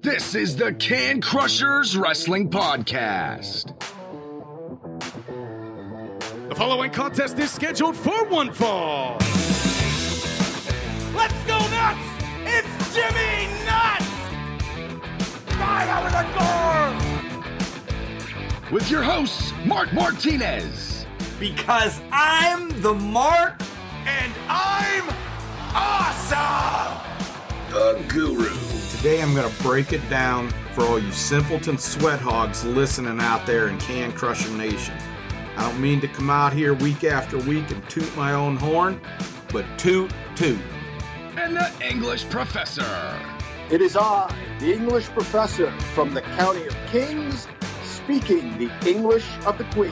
This is the Can Crushers Wrestling Podcast. The following contest is scheduled for one fall. Let's go nuts! It's Jimmy Nuts! Right out of the door! With your hosts, Mark Martinez. Because I'm the Mark and I'm awesome! The Guru. Today I'm going to break it down for all you simpleton sweat hogs listening out there in Can Crusher Nation. I don't mean to come out here week after week and toot my own horn, but toot, toot. And the English Professor. It is I, the English professor from the County of Kings, speaking the English of the Queen.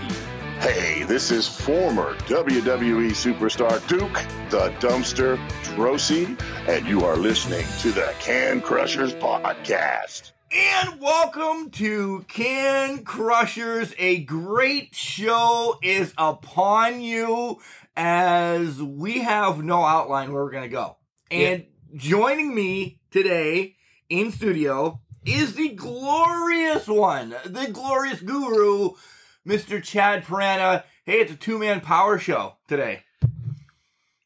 Hey, this is former WWE superstar Duke, the Dumpster Drosy, and you are listening to the Can Crushers Podcast. And welcome to Can Crushers. A great show is upon you as we have no outline where we're going to go. And joining me today in studio is the glorious one, the glorious guru, Mr. Chad Piranha. Hey, it's a two-man power show today.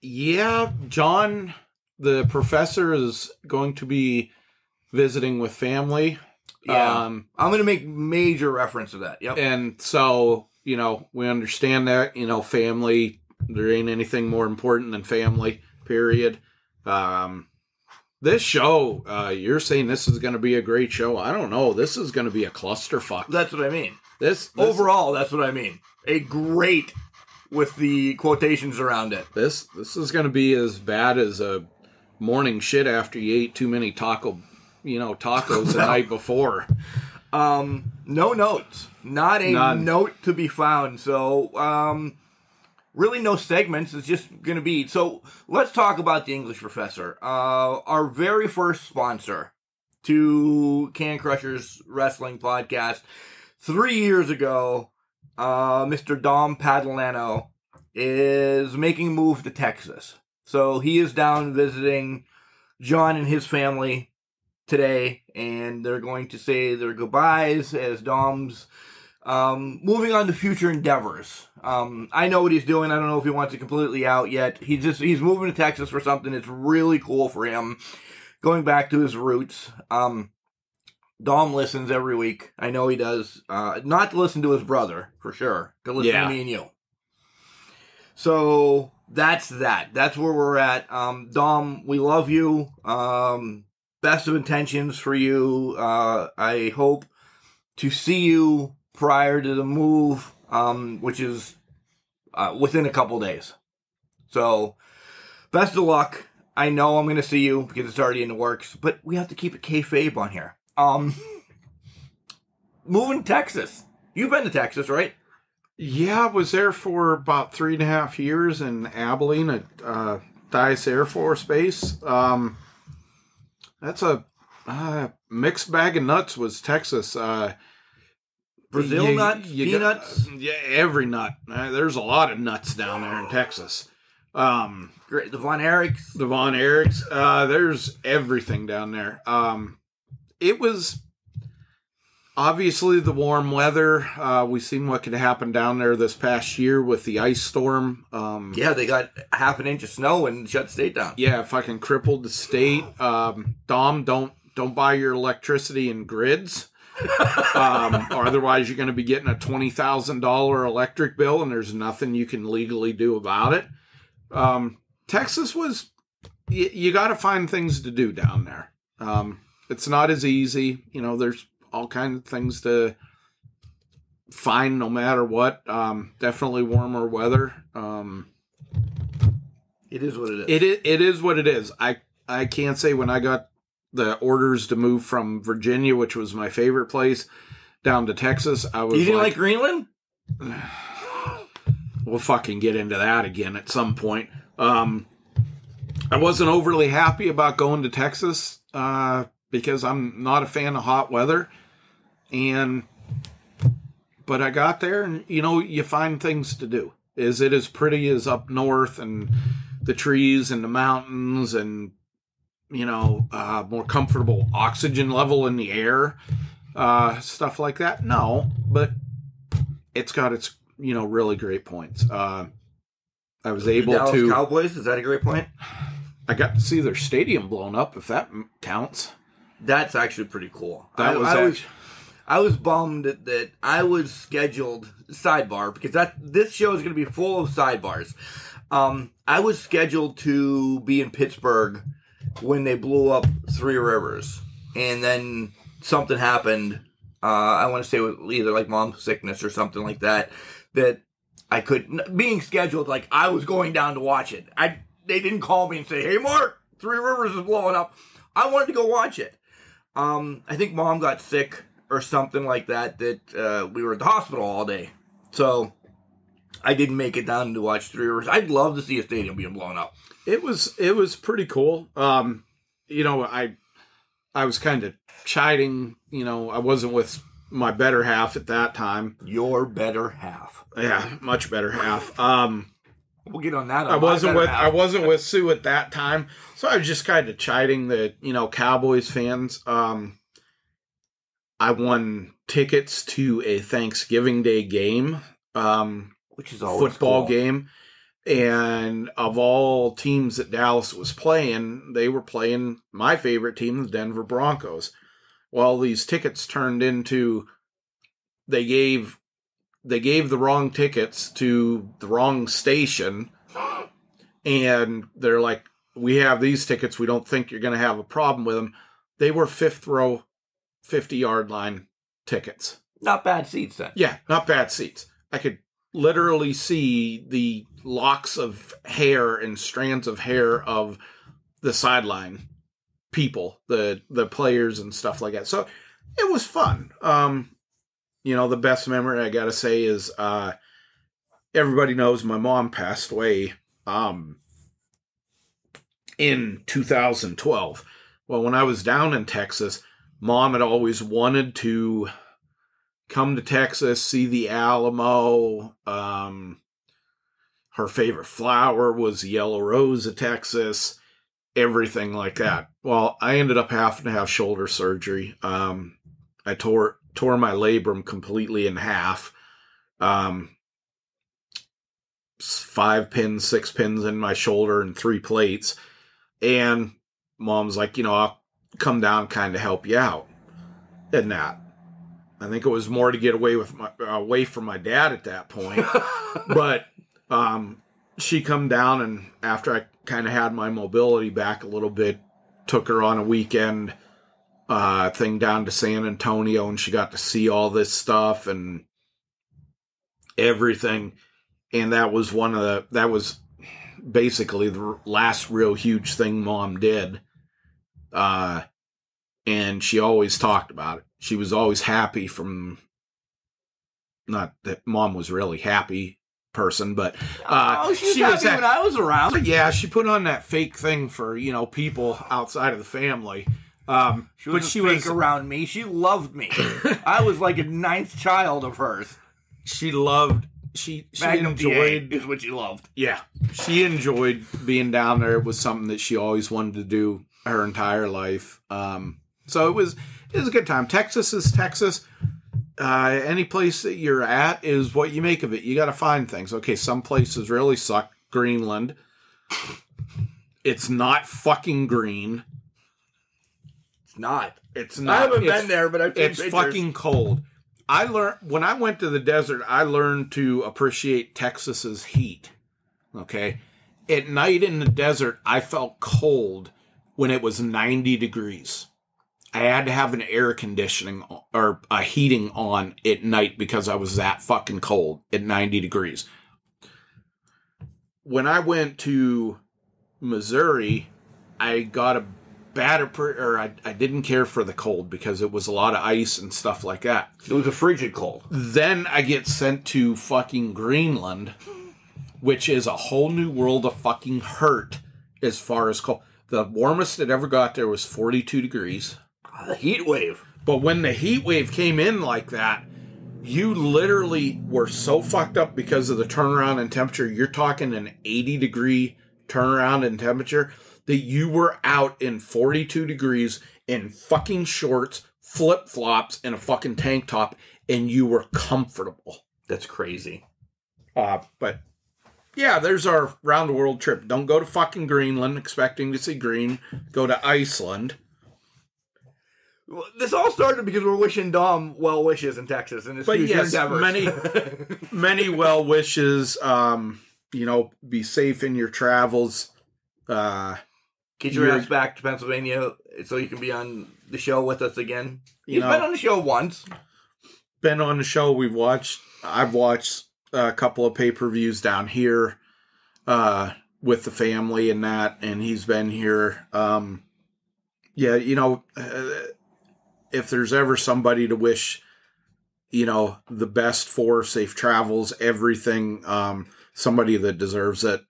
Yeah, John, the professor, is going to be visiting with family. Yeah, I'm going to make major reference to that. Yep. And so, we understand that, family, there ain't anything more important than family, period. This show, you're saying this is going to be a great show. I don't know. This is going to be a clusterfuck. That's what I mean. This overall, that's what I mean. A great with the quotations around it. This is going to be as bad as a morning shit after you ate too many tacos the night before. No notes. None. Note to be found. So, really no segments. It's just going to be... So, let's talk about the English Professor. Our very first sponsor to Can Crushers Wrestling Podcast. 3 years ago, Mr. Dom Padalano is making a move to Texas. So he is down visiting John and his family today, and they're going to say their goodbyes as Dom's moving on to future endeavors. I know what he's doing. I don't know if he wants it completely out yet. He's moving to Texas for something that's really cool for him, going back to his roots. Dom listens every week. I know he does. Not to listen to his brother, for sure. To listen to me and you. So, that's that. That's where we're at. Dom, we love you. Best of intentions for you. I hope to see you prior to the move, which is within a couple days. So, best of luck. I know I'm going to see you because it's already in the works, but we have to keep it kayfabe on here. Moving to Texas. You've been to Texas, right? Yeah, I was there for about 3.5 years in Abilene at Dice Air Force Base. That's a mixed bag of nuts was Texas. Brazil nuts, peanuts? Yeah, every nut. There's a lot of nuts down there in Texas. Great. The Von Erichs. There's everything down there. It was obviously the warm weather. We've seen what could happen down there this past year with the ice storm. They got half an inch of snow and shut the state down. Yeah, fucking crippled the state. Dom, don't buy your electricity in grids. Or otherwise you're going to be getting a $20,000 electric bill and there's nothing you can legally do about it. Texas was, you got to find things to do down there. It's not as easy. There's all kinds of things to find no matter what. Definitely warmer weather. It is what it is. It is what it is. I can't say when I got the orders to move from Virginia, which was my favorite place, down to Texas, I was You didn't like Greenland? We'll fucking get into that again at some point. I wasn't overly happy about going to Texas, because I'm not a fan of hot weather. But I got there and, you find things to do. Is it as pretty as up north and the trees and the mountains and more comfortable oxygen level in the air, stuff like that? No, but it's got its, really great points. I was able Dallas Cowboys, is that a great point? I got to see their stadium blown up, if that counts. That's actually pretty cool. I was bummed that I was scheduled, sidebar, because this show is going to be full of sidebars. I was scheduled to be in Pittsburgh when they blew up Three Rivers. And then something happened, I want to say it was either like mom's sickness or something like that, that I couldn't, being scheduled, like I was going down to watch it. They didn't call me and say, hey, Mark, Three Rivers is blowing up. I wanted to go watch it. I think mom got sick or something like that we were at the hospital all day. So I didn't make it down to watch Three Rivers. I'd love to see a stadium being blown up. It was pretty cool. I was kind of chiding, I wasn't with my better half at that time. Your better half. Yeah, much better half. We'll get on that. I wasn't with Sue at that time, so I was just kind of chiding the Cowboys fans. I won tickets to a Thanksgiving Day game, which is always football cool. game, and of all teams that Dallas was playing, they were playing my favorite team, the Denver Broncos. Well, these tickets turned into they gave the wrong tickets to the wrong station, and they're like, we have these tickets, we don't think you're going to have a problem with them. They were fifth row, 50-yard line tickets. Not bad seats then. Yeah, not bad seats. I could literally see the locks of hair and strands of hair of the sideline people, the players and stuff like that. So it was fun. The best memory I gotta say is everybody knows my mom passed away in 2012. Well, when I was down in Texas, Mom had always wanted to come to Texas, see the Alamo. Her favorite flower was the yellow rose of Texas, everything like that. Well, I ended up having to have shoulder surgery. I tore my labrum completely in half. 5 pins, 6 pins in my shoulder and 3 plates. And Mom's like, I'll come down kind of help you out. And that. I think it was more to get away from my dad at that point. But she come down, and after I kind of had my mobility back a little bit, took her on a weekend thing down to San Antonio, and she got to see all this stuff and everything. And that was basically the last real huge thing Mom did. And she always talked about it. She was always happy not that Mom was really happy person, but she was happy when I was around. Yeah, she put on that fake thing for, people outside of the family. She was around me. She loved me. I was like a ninth child of hers. She loved. She enjoyed is what she loved. Yeah, she enjoyed being down there. It was something that she always wanted to do her entire life. So it was a good time. Texas is Texas. Any place that you're at is what you make of it. You got to find things. Okay, some places really suck. Greenland. It's not fucking green. It's not. It's not. I haven't been there, but I've seen it's pictures. Fucking cold. I learned when I went to the desert, I learned to appreciate Texas's heat. Okay? At night in the desert, I felt cold when it was 90 degrees. I had to have an air conditioning or a heating on at night because I was that fucking cold at 90 degrees. When I went to Missouri, I got a I didn't care for the cold because it was a lot of ice and stuff like that. It was a frigid cold. Then I get sent to fucking Greenland, which is a whole new world of fucking hurt as far as cold. The warmest it ever got there was 42 degrees. The heat wave. But when the heat wave came in like that, you literally were so fucked up because of the turnaround in temperature. You're talking an 80-degree turnaround in temperature that you were out in 42 degrees in fucking shorts, flip-flops, and a fucking tank top, and you were comfortable. That's crazy. But yeah, there's our round the world trip. Don't go to fucking Greenland expecting to see green. Go to Iceland. Well, this all started because we're wishing Dom well wishes in Texas and his future endeavors. many well wishes. Be safe in your travels. Get your ass back to Pennsylvania so you can be on the show with us again. You've been on the show once. Been on the show. I've watched a couple of pay-per-views down here with the family and that, and he's been here. If there's ever somebody to wish, the best for, safe travels, everything, somebody that deserves it,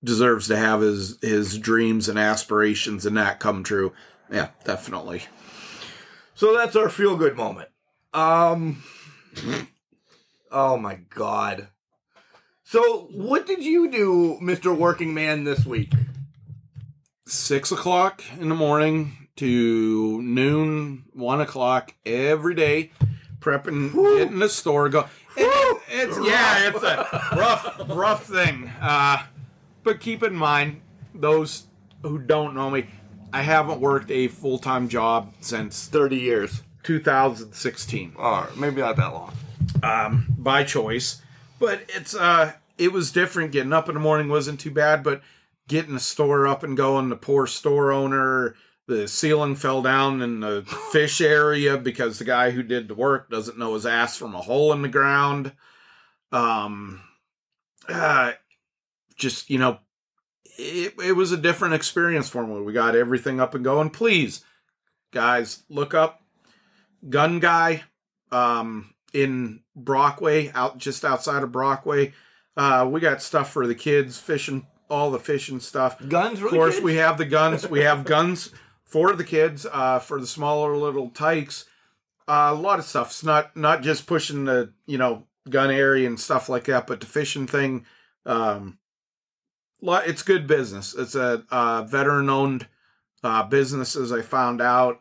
deserves to have his dreams and aspirations and that come true. Yeah, definitely. So that's our feel-good moment. Oh my God. So what did you do, Mr. Working Man, this week? 6 o'clock in the morning to noon, 1 o'clock every day, prepping, getting the store go. It's a rough thing. But keep in mind, those who don't know me, I haven't worked a full-time job since 30 years. 2016. Or maybe not that long. By choice. But it was different. Getting up in the morning wasn't too bad, but getting the store up and going, the poor store owner, the ceiling fell down in the fish area because the guy who did the work doesn't know his ass from a hole in the ground. It was a different experience for me. We got everything up and going. Please, guys, look up Gun Guy in Brockway, just outside of Brockway. We got stuff for the kids, fishing, all the fishing stuff. Guns for the kids? Of course, we have the guns. We have guns for the kids, for the smaller little tykes. A lot of stuff. It's not just pushing the, gun area and stuff like that, but the fishing thing, it's good business. It's a veteran-owned business, as I found out.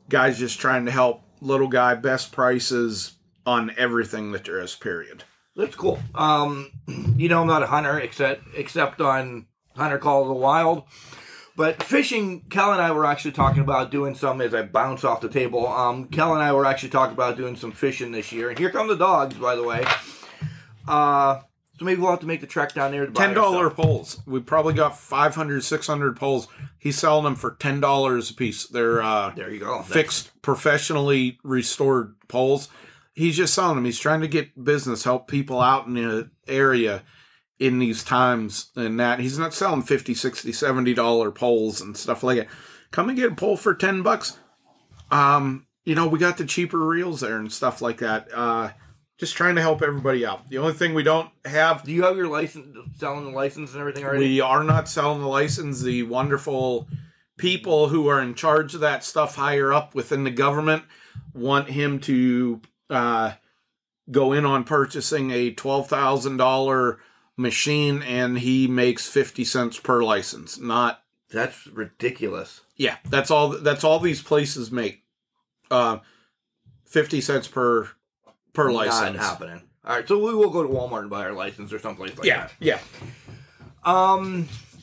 Guys just trying to help little guy, best prices on everything that there is, period. That's cool. I'm not a hunter except on Hunter Call of the Wild. But fishing, Kel and I were actually talking about doing some, as I bounce off the table, Kel and I were actually talking about doing some fishing this year. And here come the dogs, by the way. So maybe we'll have to make the trek down there to buy $10 poles. We probably got 500, 600 poles. He's selling them for $10 a piece. They're there you go. Fixed, professionally restored poles. He's just selling them. He's trying to get business, help people out in the area in these times and that. He's not selling $50, $60, $70 poles and stuff like that. Come and get a pole for $10. We got the cheaper reels there and stuff like that. Just trying to help everybody out. The only thing we don't have... Do you have your license, selling the license and everything already? We are not selling the license. The wonderful people who are in charge of that stuff higher up within the government want him to go in on purchasing a $12,000 machine, and he makes 50 cents per license. That's ridiculous. Yeah, that's all these places make. 50 cents per license. Not happening. All right, so we will go to Walmart and buy our license or someplace like that. Yeah.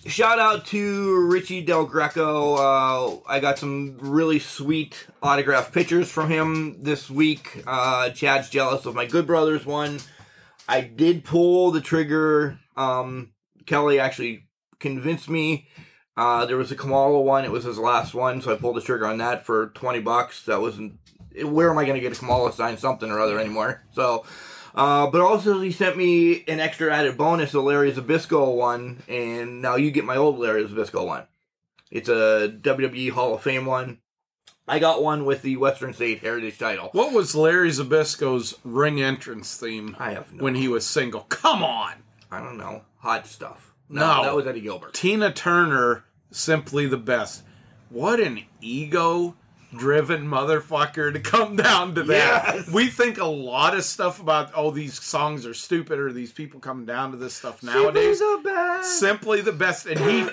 Shout out to Richie Del Greco. I got some really sweet autographed pictures from him this week. Chad's jealous of my Good Brothers one. I did pull the trigger. Kelly actually convinced me. There was a Kamala one. It was his last one, so I pulled the trigger on that for $20. That wasn't... Where am I going to get a Kamala sign something or other anymore? So... but also he sent me an extra added bonus, a Larry Zbyszko one, and now you get my old Larry Zbyszko one. It's a WWE Hall of Fame one. I got one with the Western State Heritage title. What was Larry Zbyszko's ring entrance theme I have no when he was single? Come on! I don't know. Hot stuff. No. That was Eddie Gilbert. Tina Turner, simply the best. What an ego driven motherfucker to come down to that. Yes. We think a lot of stuff about, these songs are stupid, or these people coming down to this stuff nowadays. Simply the best. And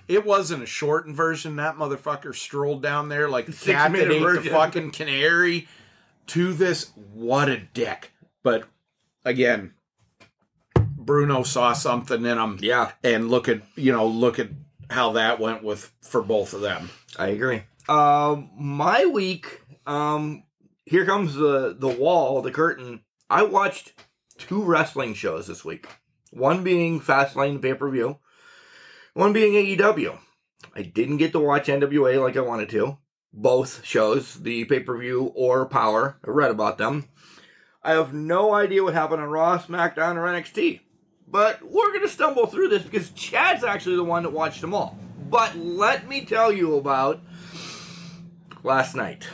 it wasn't a shortened version. That motherfucker strolled down there like a cat that ate the fucking canary to this. What a dick. But again, Bruno saw something in him. Yeah. And look at how that went for both of them. I agree. My week, here comes the wall, the curtain. I watched 2 wrestling shows this week. One being Fastlane, the pay-per-view. One being AEW. I didn't get to watch NWA like I wanted to. Both shows, the pay-per-view or Power. I read about them. I have no idea what happened on Raw, SmackDown, or NXT. But we're going to stumble through this because Chad's actually the one that watched them all. But let me tell you about last night.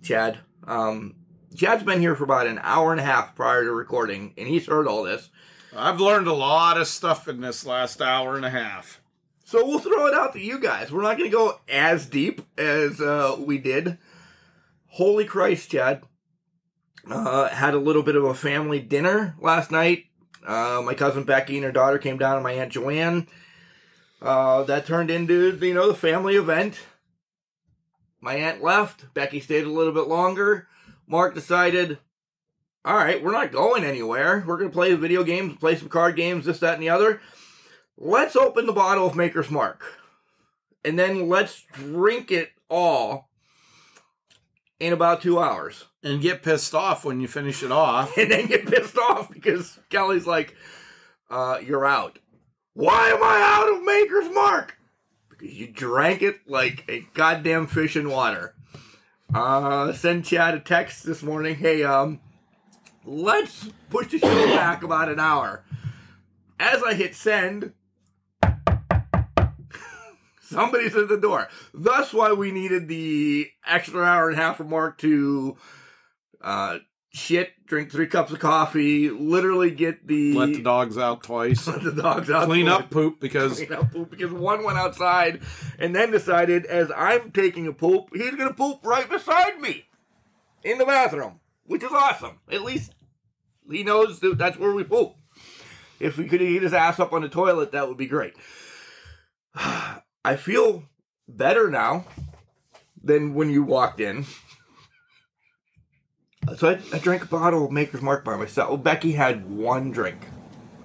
Chad's been here for about an hour and a half prior to recording, and he's heard all this. I've learned a lot of stuff in this last hour and a half. So we'll throw it out to you guys. We're not going to go as deep as we did. Holy Christ, Chad. Had a little bit of a family dinner last night. My cousin Becky and her daughter came down, and my Aunt Joanne. That turned into, the family event. My aunt left. Becky stayed a little bit longer. Mark decided, all right, we're not going anywhere. We're going to play video games, play some card games, this, that, and the other. Let's open the bottle of Maker's Mark. And then let's drink it all in about 2 hours. And get pissed off when you finish it off. And then get pissed off because Kelly's like, you're out. Why am I out of Maker's Mark? Because you drank it like a goddamn fish in water. Send Chad a text this morning. Hey, let's push the show back about an hour. As I hit send, somebody's at the door. That's why we needed the extra hour and a half for Mark to drink 3 cups of coffee, literally let the dogs out twice. Let the dogs out. Clean up poop because one went outside and then decided as I'm taking a poop, he's going to poop right beside me in the bathroom, which is awesome. At least he knows that's where we poop. If we could eat his ass up on the toilet, that would be great. I feel better now than when you walked in. So I drank a bottle of Maker's Mark by myself. Well, Becky had 1 drink.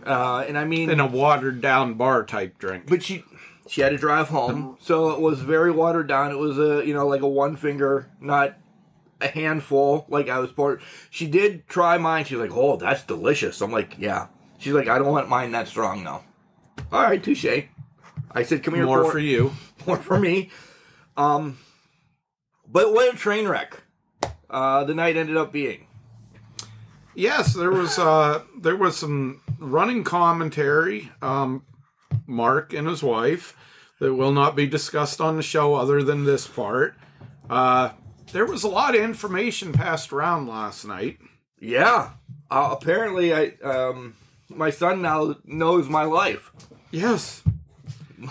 And I mean... in a watered-down bar type drink. But she had to drive home, so it was very watered down. It was like a 1 finger, not a handful like I was poured. She did try mine. She's like, oh, that's delicious. I'm like, yeah. She's like, I don't want mine that strong, though. All right, touche. I said, come here. More for you. More for me. But what a train wreck the night ended up being. Yes, there was some running commentary, Mark and his wife, that will not be discussed on the show other than this part. There was a lot of information passed around last night. Yeah. Apparently, my son now knows my life. Yes.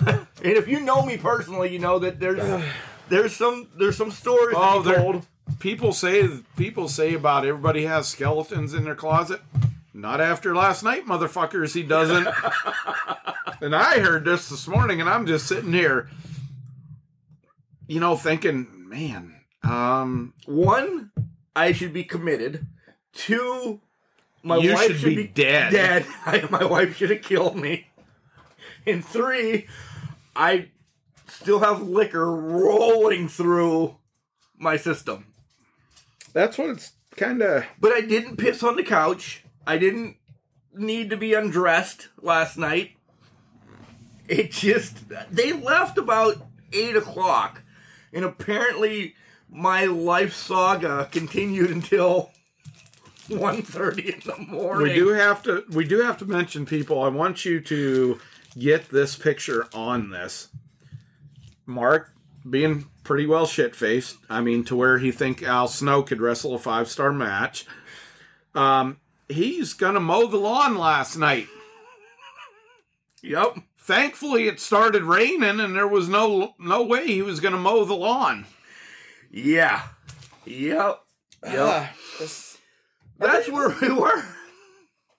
And if you know me personally, you know that there's some stories that you told. People say about everybody has skeletons in their closet. Not after last night, motherfuckers, he doesn't. And I heard this morning, and I'm just sitting here, thinking, man. 1, I should be committed. 2, my wife should be dead. My wife should have killed me. And 3, I still have liquor rolling through my system. That's what it's kind of... But I didn't piss on the couch. I didn't need to be undressed last night. It just... They left about 8 o'clock. And apparently my life saga continued until 1:30 in the morning. We do have to mention, people, I want you to get this picture on this. Mark being pretty well shit-faced. I mean, to where he think Al Snow could wrestle a 5-star match. He's going to mow the lawn last night. Yep. Thankfully, it started raining, and there was no way he was going to mow the lawn. Yeah. Yep. This- That's where we were.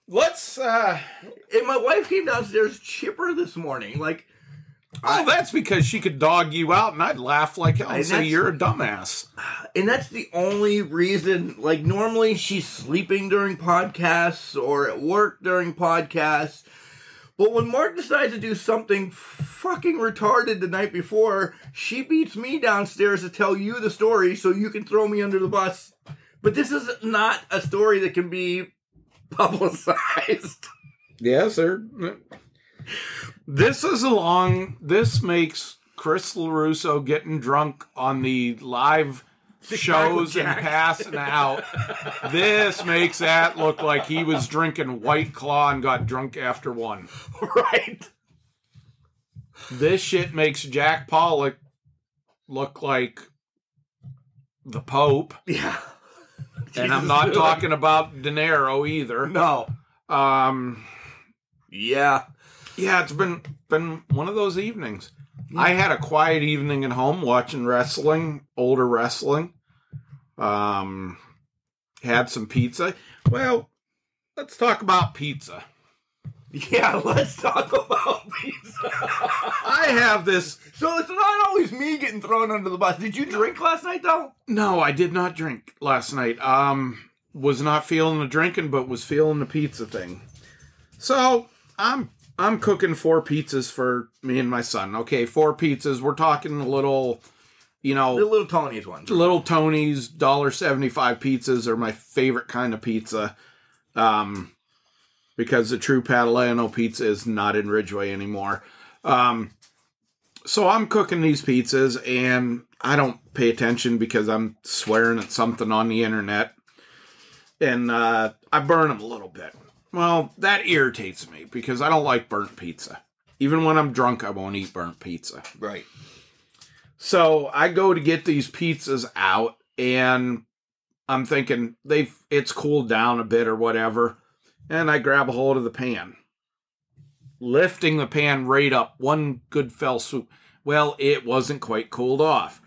Let's. And my wife came downstairs chipper this morning. Like, that's because she could dog you out, and I'd laugh like hell and say you're a dumbass. and that's the only reason. Like, normally she's sleeping during podcasts or at work during podcasts. But when Mark decides to do something fucking retarded the night before, she beats me downstairs to tell you the story so you can throw me under the bus. But this is not a story that can be publicized. Yes, sir. This makes Chris LaRusso getting drunk on the live shows and passing out. This makes that look like he was drinking White Claw and got drunk after one. Right. This shit makes Jack Pollock look like the Pope. Yeah. And I'm not talking about De Niro either. No. Yeah. Yeah, it's been one of those evenings. I had a quiet evening at home watching wrestling, older wrestling. Had some pizza. Well, let's talk about pizza. Yeah, let's talk about pizza. I have this. So it's not always me getting thrown under the bus. Did you drink last night, though? No, I did not drink last night. Was not feeling the drinking, but was feeling the pizza thing. So I'm cooking 4 pizzas for me and my son. Okay, 4 pizzas. We're talking a little, The Little Tony's ones. Little Tony's $1.75 pizzas are my favorite kind of pizza. Because the true Padalano pizza is not in Ridgeway anymore. So I'm cooking these pizzas, and I don't pay attention because I'm swearing at something on the internet. And I burn them a little bit. Well, that irritates me because I don't like burnt pizza. Even when I'm drunk, I won't eat burnt pizza. Right. So I go to get these pizzas out, and I'm thinking it's cooled down a bit or whatever. And I grab a hold of the pan. Lifting the pan right up, one good fell swoop. Well, it wasn't quite cooled off.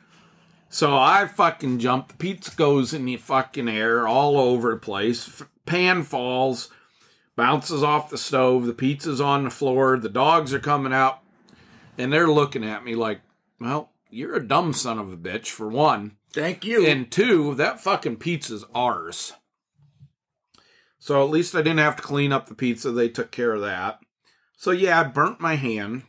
So I fucking jump. The pizza goes in the fucking air all over the place. Pan falls. Bounces off the stove. The pizza's on the floor. The dogs are coming out. And they're looking at me like, well, you're a dumb son of a bitch, for one. Thank you. And 2, that fucking pizza's ours. So at least I didn't have to clean up the pizza. They took care of that. So yeah, I burnt my hand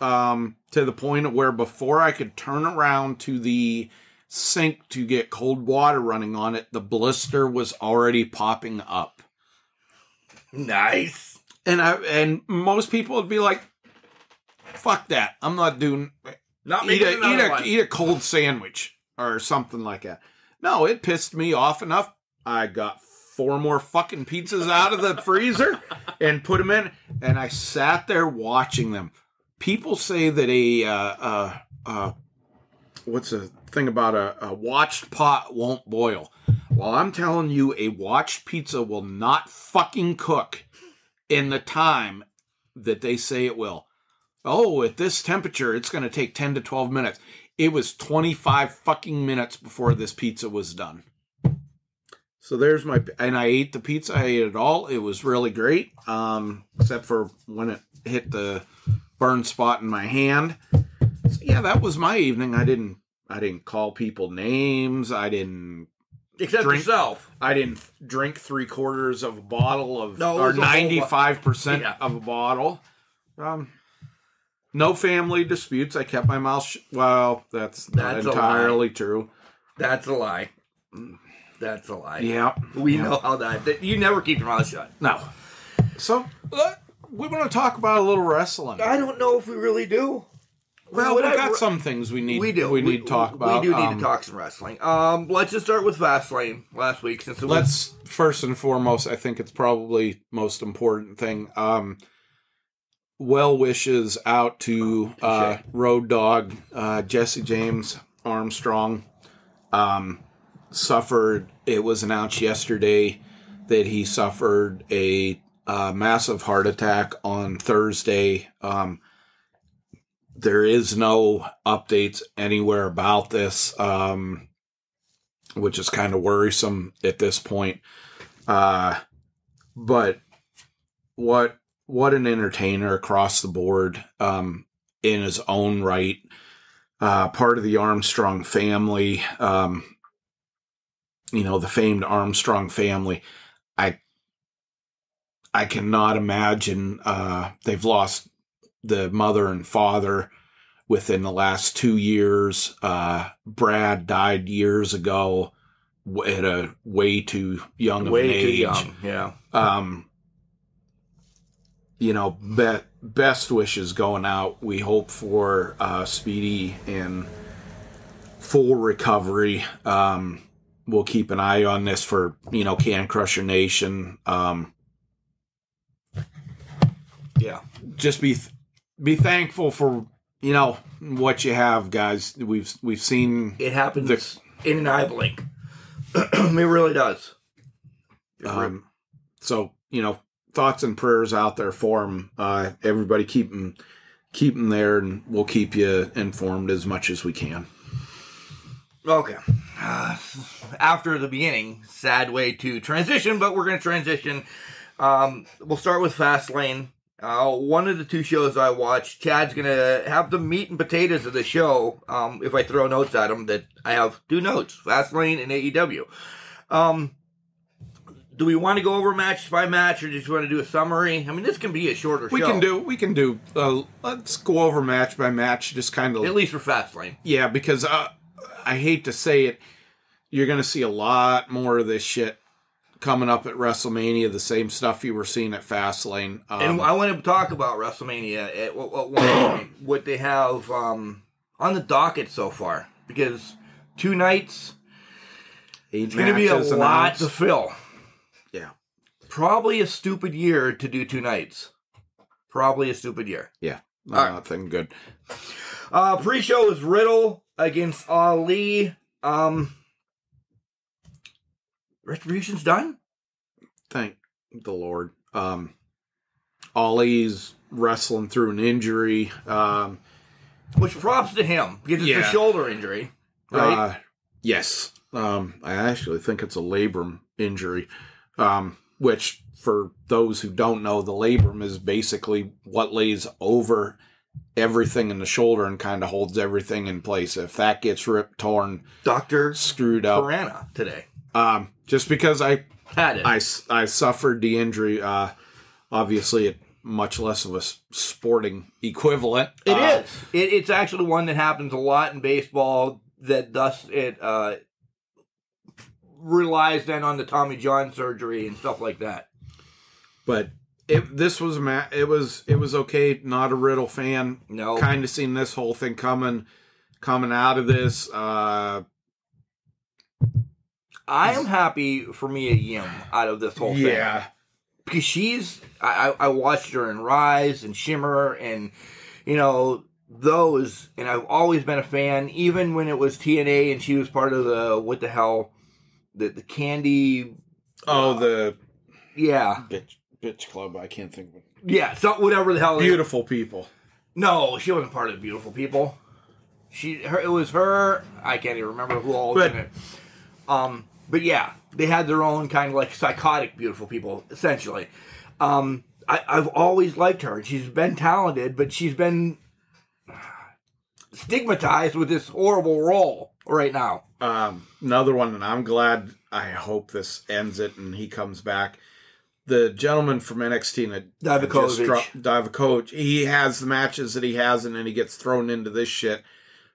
to the point of where before I could turn around to the sink to get cold water running on it, the blister was already popping up. Nice. And most people would be like, fuck that. I'm not doing... Eat a cold sandwich or something like that. No, it pissed me off enough. I got 4 more fucking pizzas out of the freezer and put them in, and I sat there watching them. People say that what's the thing about a watched pot won't boil? Well, I'm telling you, a watched pizza will not fucking cook in the time that they say it will. Oh, at this temperature, it's going to take 10 to 12 minutes. It was 25 fucking minutes before this pizza was done. So there's and I ate the pizza. I ate it all. It was really great. Except for when it hit the burn spot in my hand. So yeah, that was my evening. I didn't call people names. I didn't Except drink yourself. I didn't drink 3/4 of a bottle of, No, or 95% yeah. of a bottle. No family disputes. I kept my mouth well, that's not entirely true. That's a lie. That's a lie. Yeah. We know how that... You never keep your mouth shut. No. So, we want to talk about a little wrestling. I don't know if we really do. Well, we got some things we need to talk about. We do need to talk some wrestling. Let's just start with Fastlane last week. Let's first and foremost, I think it's probably most important thing. Well wishes out to Road Dogg, Jesse James Armstrong. It was announced yesterday that he suffered a massive heart attack on Thursday. There is no updates anywhere about this. which is kind of worrisome at this point. But what an entertainer across the board, in his own right. Part of the Armstrong family, the famed Armstrong family. I cannot imagine they've lost the mother and father within the last 2 years. Brad died years ago at a way too young of an age. Way too young, yeah. Best wishes going out. We hope for speedy and full recovery. We'll keep an eye on this for, Can Crusher Nation. Yeah. Just be thankful for, what you have, guys. We've seen it happens in an eye blink. It really does. So, thoughts and prayers out there for him. Everybody keep them there, and we'll keep you informed as much as we can. Okay. After the beginning, sad way to transition, but we're going to transition. We'll start with Fastlane. One of the two shows I watched, Chad's going to have the meat and potatoes of the show, if I throw notes at him, that I have 2 notes, Fastlane and AEW. Do we want to go over match by match, or just want to do a summary? I mean, this can be a shorter show. We can do. Let's go over match by match, just kind of. At least for Fastlane. Yeah, because I hate to say it, you're going to see a lot more of this shit coming up at WrestleMania. The same stuff you were seeing at Fastlane. And I want to talk about WrestleMania at one point, what they have on the docket so far, because 2 nights, it's going to be a lot to fill. Yeah. Probably a stupid year to do 2 nights. Probably a stupid year. Yeah. Nothing good. Pre-show is Riddle against Ali. Retribution's done? Thank the Lord. Ali's wrestling through an injury. Which props to him, because it's a shoulder injury. Right? Yes. I actually think it's a labrum injury. Which, for those who don't know, the labrum is basically what lays over everything in the shoulder and kind of holds everything in place. If that gets ripped, torn, screwed up. Piranha today. Just because I had it. I suffered the injury, obviously at much less of a sporting equivalent. It is. It's actually one that happens a lot in baseball, that thus it relies then on the Tommy John surgery and stuff like that. But this was it was okay. Not a Riddle fan. No, kind of seen this whole thing coming out of this. I am happy for Mia Yim out of this whole thing. Yeah, because I watched her in Rise and Shimmer and those, and I've always been a fan, even when it was TNA and she was part of the Candy. The yeah, bitch club. I can't think of it. Yeah, so whatever the hell. Beautiful People. No, she wasn't part of the Beautiful People. It was her. I can't even remember who all was in it. But yeah, they had their own kind of like psychotic Beautiful People, essentially. I've always liked her. She's been talented, but she's been stigmatized with this horrible role right now. Another one, and I'm glad, I hope this ends it and he comes back. The gentleman from NXT, Divakovic, he has the matches that he has, and then he gets thrown into this shit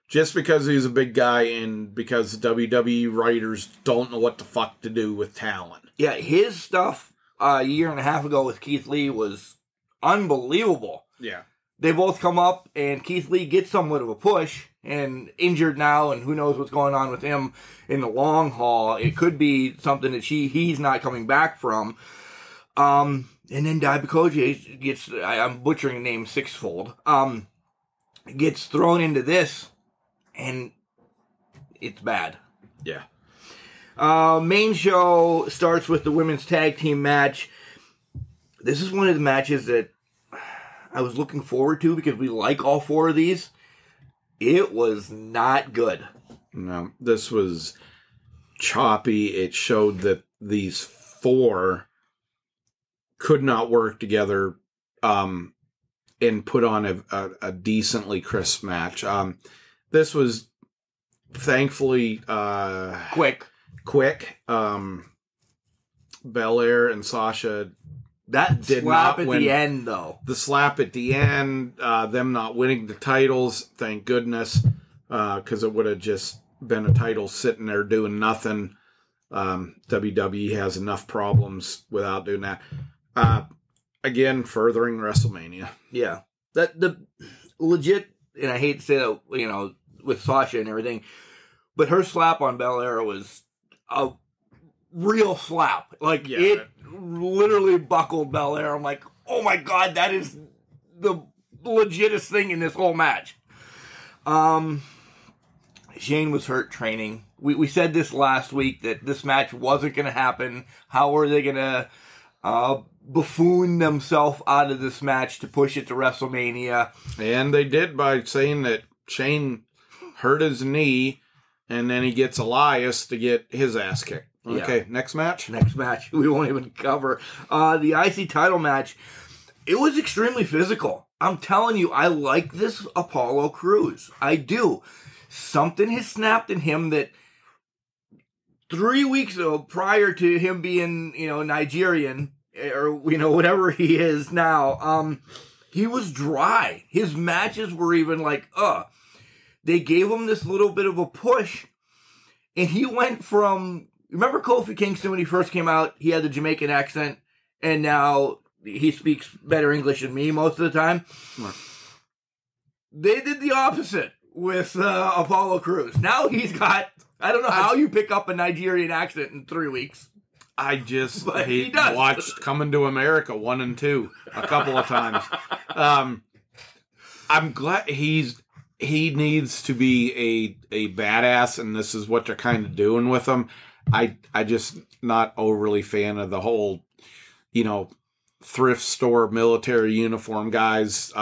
just because he's a big guy and because WWE writers don't know what the fuck to do with talent. Yeah, his stuff a year and a half ago with Keith Lee was unbelievable. Yeah. They both come up, and Keith Lee gets somewhat of a push, and injured now, and who knows what's going on with him in the long haul. It could be something that he's not coming back from. And then Divakovic gets, I'm butchering the name sixfold, gets thrown into this, and it's bad. Yeah. Main show starts with the women's tag team match. This is one of the matches that I was looking forward to because we like all 4 of these. It was not good. No, this was choppy. It showed that these four could not work together and put on a decently crisp match. This was thankfully quick. Belair and Sasha That did slap not at win. the end, though. The slap at the end, them not winning the titles, thank goodness, because it would have just been a title sitting there doing nothing. WWE has enough problems without doing that. Again, furthering WrestleMania. Yeah. The legit, and I hate to say that, you know, with Sasha and everything, but her slap on Belair was a real slap. Like, it literally buckled Belair. I'm like, oh my God, that is the legitest thing in this whole match. Shane was hurt training. We said this last week that this match wasn't going to happen. How were they going to buffoon themselves out of this match to push it to WrestleMania? And they did by saying that Shane hurt his knee, and then he gets Elias to get his ass kicked. Okay, next match? Next match. We won't even cover. The IC title match, it was extremely physical. I'm telling you, I like this Apollo Crews. I do. Something has snapped in him that 3 weeks ago, prior to him being, you know, Nigerian, or, you know, whatever he is now, he was dry. His matches were even like, They gave him this little bit of a push, and he went from, remember Kofi Kingston when he first came out, he had the Jamaican accent, and now he speaks better English than me most of the time. Right. They did the opposite with Apollo Crews. Now he's got, I don't know how you pick up a Nigerian accent in 3 weeks. I just watched Coming to America 1 and 2 a couple of times. I'm glad he needs to be a badass, and this is what they're kind of doing with him. I just not overly fan of the whole, you know, thrift store military uniform guys,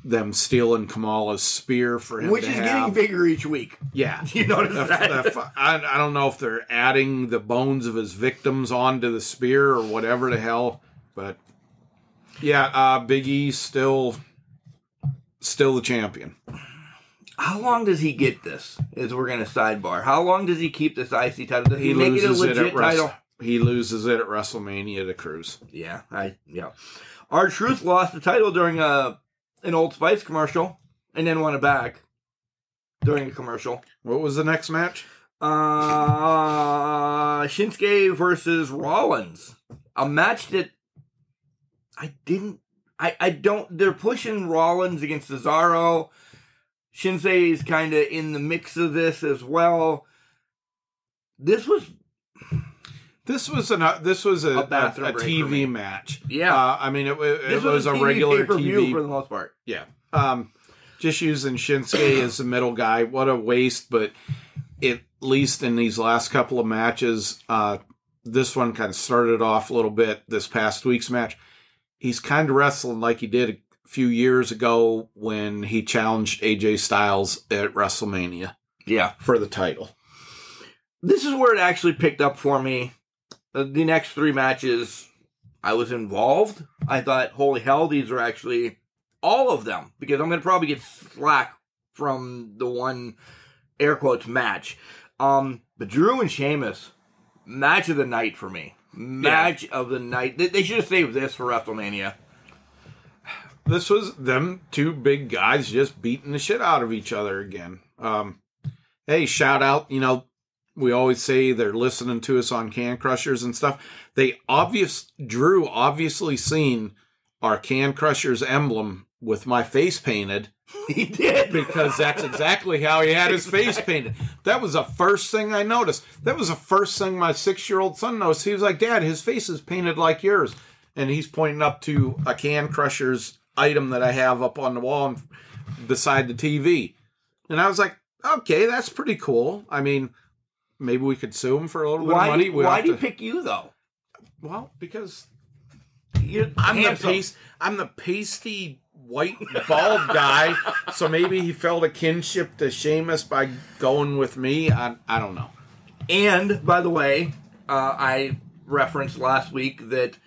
them stealing Kamala's spear for him, which is getting bigger each week. Yeah, you notice that? I don't know if they're adding the bones of his victims onto the spear or whatever the hell, but yeah, Big E's still the champion. How long does he get this? As we're going to sidebar, how long does he keep this IC title? Does he make it a legit title? He loses it at WrestleMania to Cruz. Yeah, R-Truth lost the title during an Old Spice commercial, and then won it back during a commercial. What was the next match? Shinsuke versus Rollins. A match that they're pushing Rollins against Cesaro. Shinsuke is kind of in the mix of this as well. This was a TV match. Yeah, I mean it was a regular TV for the most part. Yeah, just using Shinsuke as the middle guy. What a waste! But at least in these last couple of matches, this one kind of started off a little bit. This past week's match, he's kind of wrestling like he did a few years ago when he challenged AJ Styles at WrestleMania. Yeah, for the title. This is where it actually picked up for me. The next 3 matches, I was involved. I thought, holy hell, these are actually all of them. Because I'm going to probably get slack from the one, air quotes, match. But Drew and Sheamus, match of the night for me. Match of the night. They should have saved this for WrestleMania. This was them 2 big guys just beating the shit out of each other again. Hey, shout out, you know, we always say they're listening to us on Can Crushers and stuff. Drew obviously seen our Can Crushers emblem with my face painted. He did. Because that's exactly how he had his face painted. That was the first thing I noticed. That was the first thing my 6-year-old son noticed. He was like, Dad, his face is painted like yours. And he's pointing up to a Can Crushers item that I have up on the wall beside the TV. And I was like, okay, that's pretty cool. I mean, maybe we could sue him for a little bit of money. Why did he pick you, though? Well, because I'm the pasty white bald guy, so maybe he felt a kinship to Sheamus by going with me. I don't know. And, by the way, I referenced last week that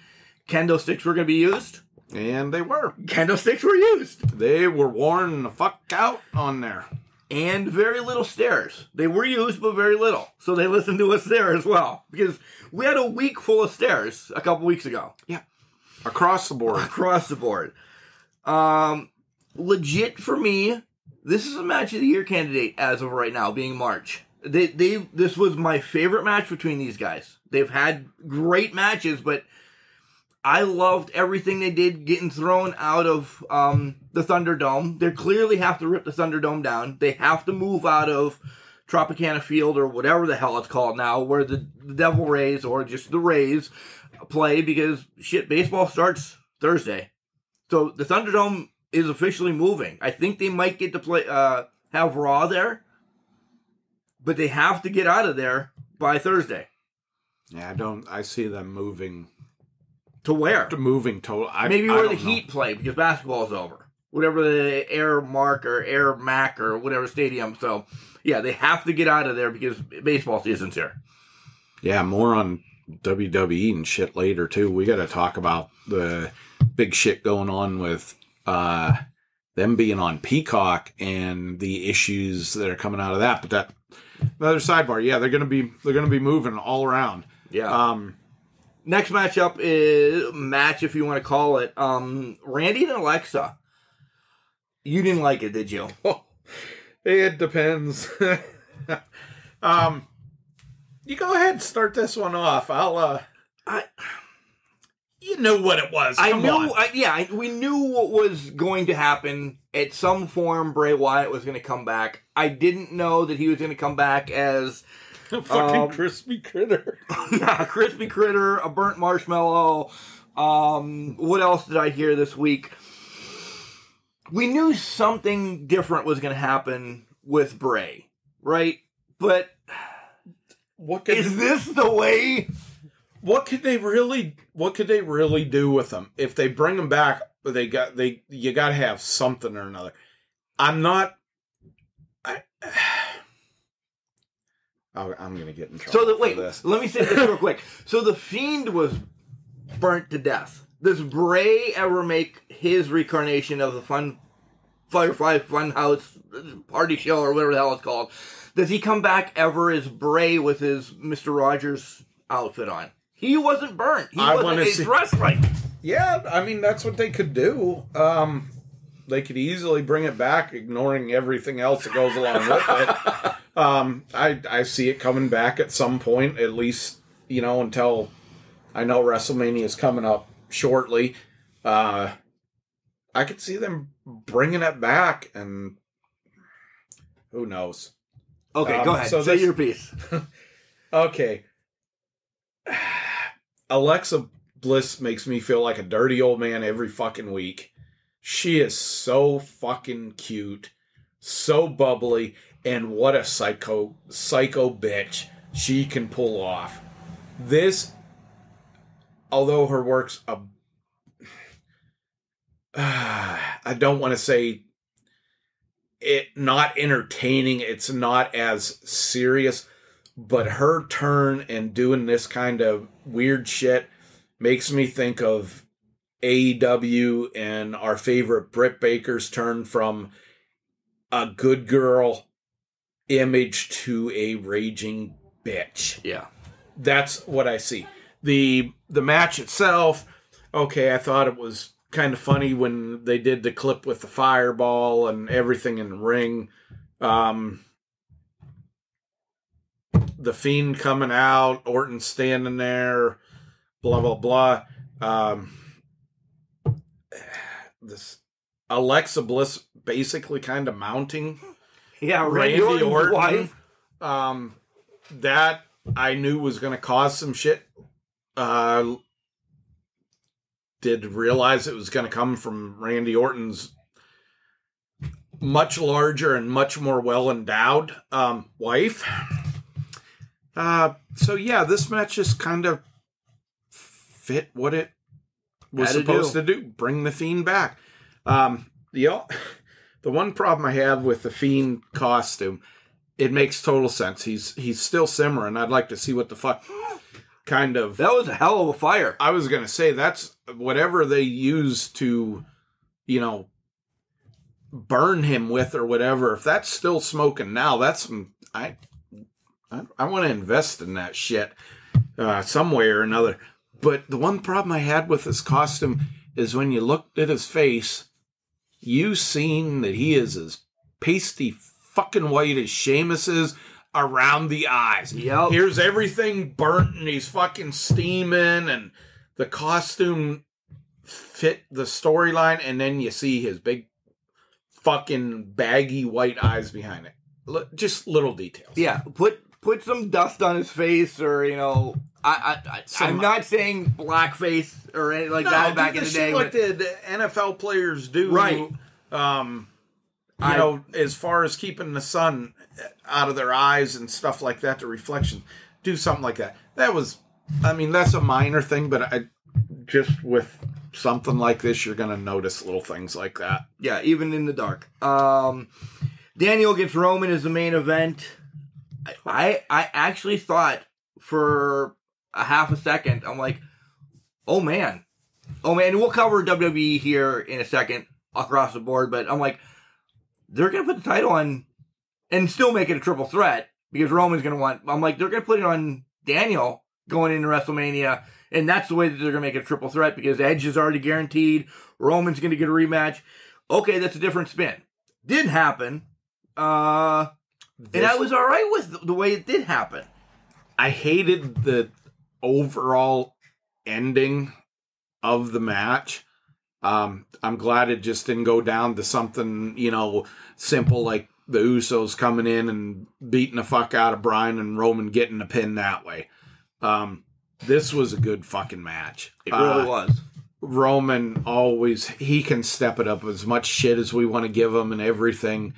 kendo sticks were going to be used. And they were. Kendo sticks were used. They were worn the fuck out on there. And very little stairs. They were used, but very little. So they listened to us there as well. Because we had a week full of stairs a couple weeks ago. Yeah. Across the board. Across the board. Legit for me, this is a match of the year candidate as of right now, being March. This was my favorite match between these guys. They've had great matches, but I loved everything they did getting thrown out of the Thunderdome. They clearly have to rip the Thunderdome down. They have to move out of Tropicana Field or whatever the hell it's called now, where the Devil Rays or just the Rays play, because shit, baseball starts Thursday. So the Thunderdome is officially moving. I think they might get to play have Raw there, but they have to get out of there by Thursday. Yeah, I see them moving. To where? Moving total. Maybe where the Heat play, because basketball's over. Whatever the Air Mark or Air Mac or whatever stadium. So, yeah, they have to get out of there because baseball season's here. Yeah, more on WWE and shit later, too. We got to talk about the big shit going on with them being on Peacock and the issues that are coming out of that. But that another sidebar. Yeah, they're gonna be moving all around. Yeah. Next matchup is match, if you want to call it. Randy and Alexa. You didn't like it, did you? Oh, it depends. You go ahead and start this one off. You knew what it was. We knew what was going to happen. At some form, Bray Wyatt was going to come back. I didn't know that he was going to come back as a fucking crispy critter. Yeah, crispy critter, a burnt marshmallow. What else did I hear this week? We knew something different was going to happen with Bray, right? But is this the way? What could they really do with him? If they bring him back, you got to have something or another. I'm going to get in trouble for this. Let me say this real quick. So the Fiend was burnt to death. Does Bray ever make his reincarnation of the Firefly Funhouse party show or whatever the hell it's called? Does he come back ever as Bray with his Mr. Rogers outfit on? He wasn't burnt. He's wrestling. Yeah, I mean, that's what they could do. They could easily bring it back, ignoring everything else that goes along with it. I see it coming back at some point, at least, until I know WrestleMania is coming up shortly. I could see them bringing it back, and who knows? Okay, go ahead. Say your piece. Okay. Alexa Bliss makes me feel like a dirty old man every fucking week. She is so fucking cute, so bubbly, and what a psycho bitch she can pull off. This, although her work's I don't want to say it not entertaining, it's not as serious, but her turn and doing this kind of weird shit makes me think of AEW and our favorite Britt Baker's turn from a good girl image to a raging bitch. Yeah. That's what I see. The match itself, okay, I thought it was kind of funny when they did the clip with the fireball and everything in the ring. The Fiend coming out, Orton standing there, blah, blah, blah. This Alexa Bliss basically kind of mounting Randy Orton. That I knew was going to cause some shit. Did realize it was going to come from Randy Orton's much larger and much more well-endowed wife. So yeah, this match just kind of fit what it was supposed to do. Bring the Fiend back. The one problem I have with the Fiend costume it makes total sense. He's still simmering. I'd like to see what the fuck kind of... That was a hell of a fire. I was going to say, that's whatever they use to, you know, burn him with or whatever. If that's still smoking now, that's... I want to invest in that shit some way or another. But the one problem I had with his costume is when you looked at his face, you seen that he is as pasty fucking white as Sheamus is around the eyes. Yep. Here's everything burnt and he's fucking steaming and the costume fit the storyline, and then you see his big fucking baggy white eyes behind it. Just little details. Yeah, put some dust on his face, or, you know, I'm not saying blackface or anything like that back in the day. What the NFL players do, right? You know, as far as keeping the sun out of their eyes and stuff like that, the reflection, do something like that. That was, I mean, that's a minor thing, but just with something like this, you're going to notice little things like that. Yeah, even in the dark. Daniel against Roman is the main event. I actually thought for a half a second, I'm like, oh man. And we'll cover WWE here in a second across the board, but I'm like, they're going to put the title on and still make it a triple threat because Roman's going to want, I'm like, they're going to put it on Daniel going into WrestleMania, and that's the way that they're going to make it a triple threat because Edge is already guaranteed. Roman's going to get a rematch. Okay, that's a different spin. Didn't happen. And I was all right with the way it did happen. I hated the overall ending of the match. I'm glad it just didn't go down to something, you know, simple like the Usos coming in and beating the fuck out of Bryan and Roman getting the pin that way. This was a good fucking match. It really was. Roman always, he can step it up as much shit as we want to give him and everything.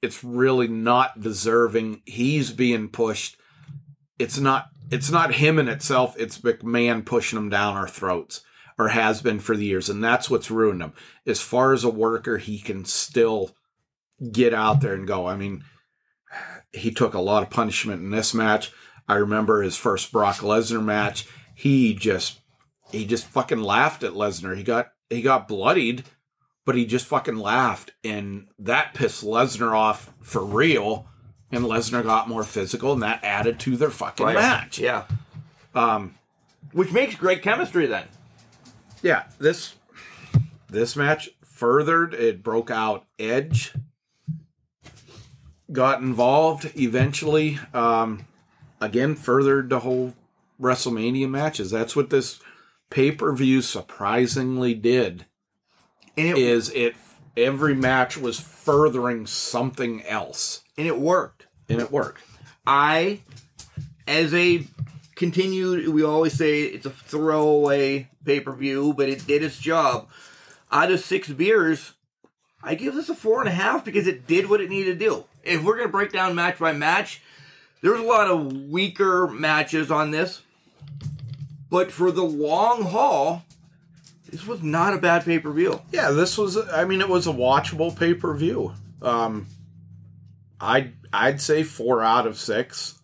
It's really not deserving. He's being pushed. It's not him in itself. It's McMahon pushing him down our throats, or has been for the years. And that's what's ruined him. As far as a worker, he can still get out there and go. I mean, he took a lot of punishment in this match. I remember his first Brock Lesnar match. He just fucking laughed at Lesnar. He got bloodied, but he just fucking laughed, and that pissed Lesnar off for real. And Lesnar got more physical, and that added to their fucking match. Yeah. Which makes great chemistry then. Yeah, this match furthered. It broke out. Edge got involved eventually. Again, furthered the whole WrestleMania matches. That's what this pay-per-view surprisingly did. And every match was furthering something else. And it worked. As a continued, we always say it's a throwaway pay-per-view, but it did its job. Out of 6 beers, I give this a 4.5 because it did what it needed to do. If we're going to break down match by match, there's a lot of weaker matches on this. But for the long haul, this was not a bad pay-per-view. Yeah, it was a watchable pay-per-view. I'd say 4 out of 6.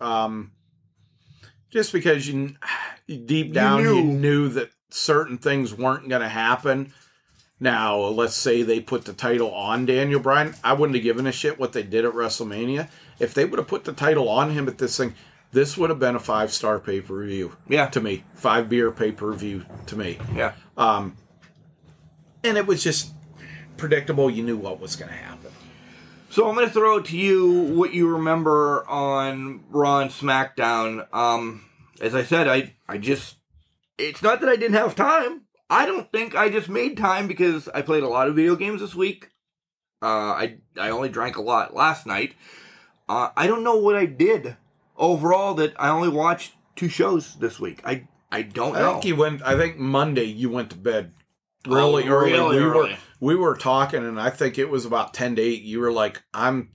Just because you deep down you knew that certain things weren't going to happen. Now, let's say they put the title on Daniel Bryan. I wouldn't have given a shit what they did at WrestleMania. If they would have put the title on him at this thing, this would have been a 5-star pay-per-view. Yeah. To me. 5-beer pay-per-view to me. Yeah. And it was just predictable. You knew what was going to happen. So I'm going to throw it to you what you remember on Raw and SmackDown. As I said, it's not that I didn't have time. I don't think I just made time because I played a lot of video games this week. I only drank a lot last night. I don't know what I did overall that I only watched 2 shows this week. I don't know. I think Monday you went to bed really early. Early. We were talking, and I think it was about 10 to 8. You were like, I'm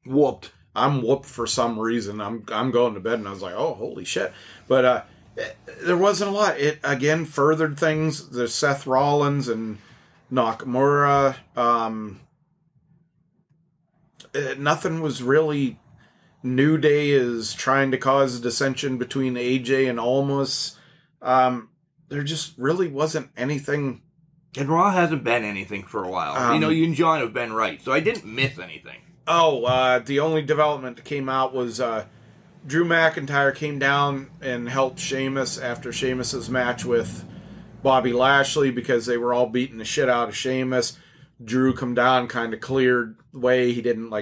whooped. I'm whooped for some reason. I'm going to bed, and I was like, oh, holy shit. But there wasn't a lot. It, again, furthered things. There's Seth Rollins and Nakamura. nothing was really. New Day is trying to cause dissension between AJ and Almas. There just really wasn't anything. And Raw hasn't been anything for a while. You and John have been right, so I didn't miss anything. The only development that came out was Drew McIntyre came down and helped Sheamus after Sheamus's match with Bobby Lashley because they were all beating the shit out of Sheamus. Drew come down, kind of cleared the way. He didn't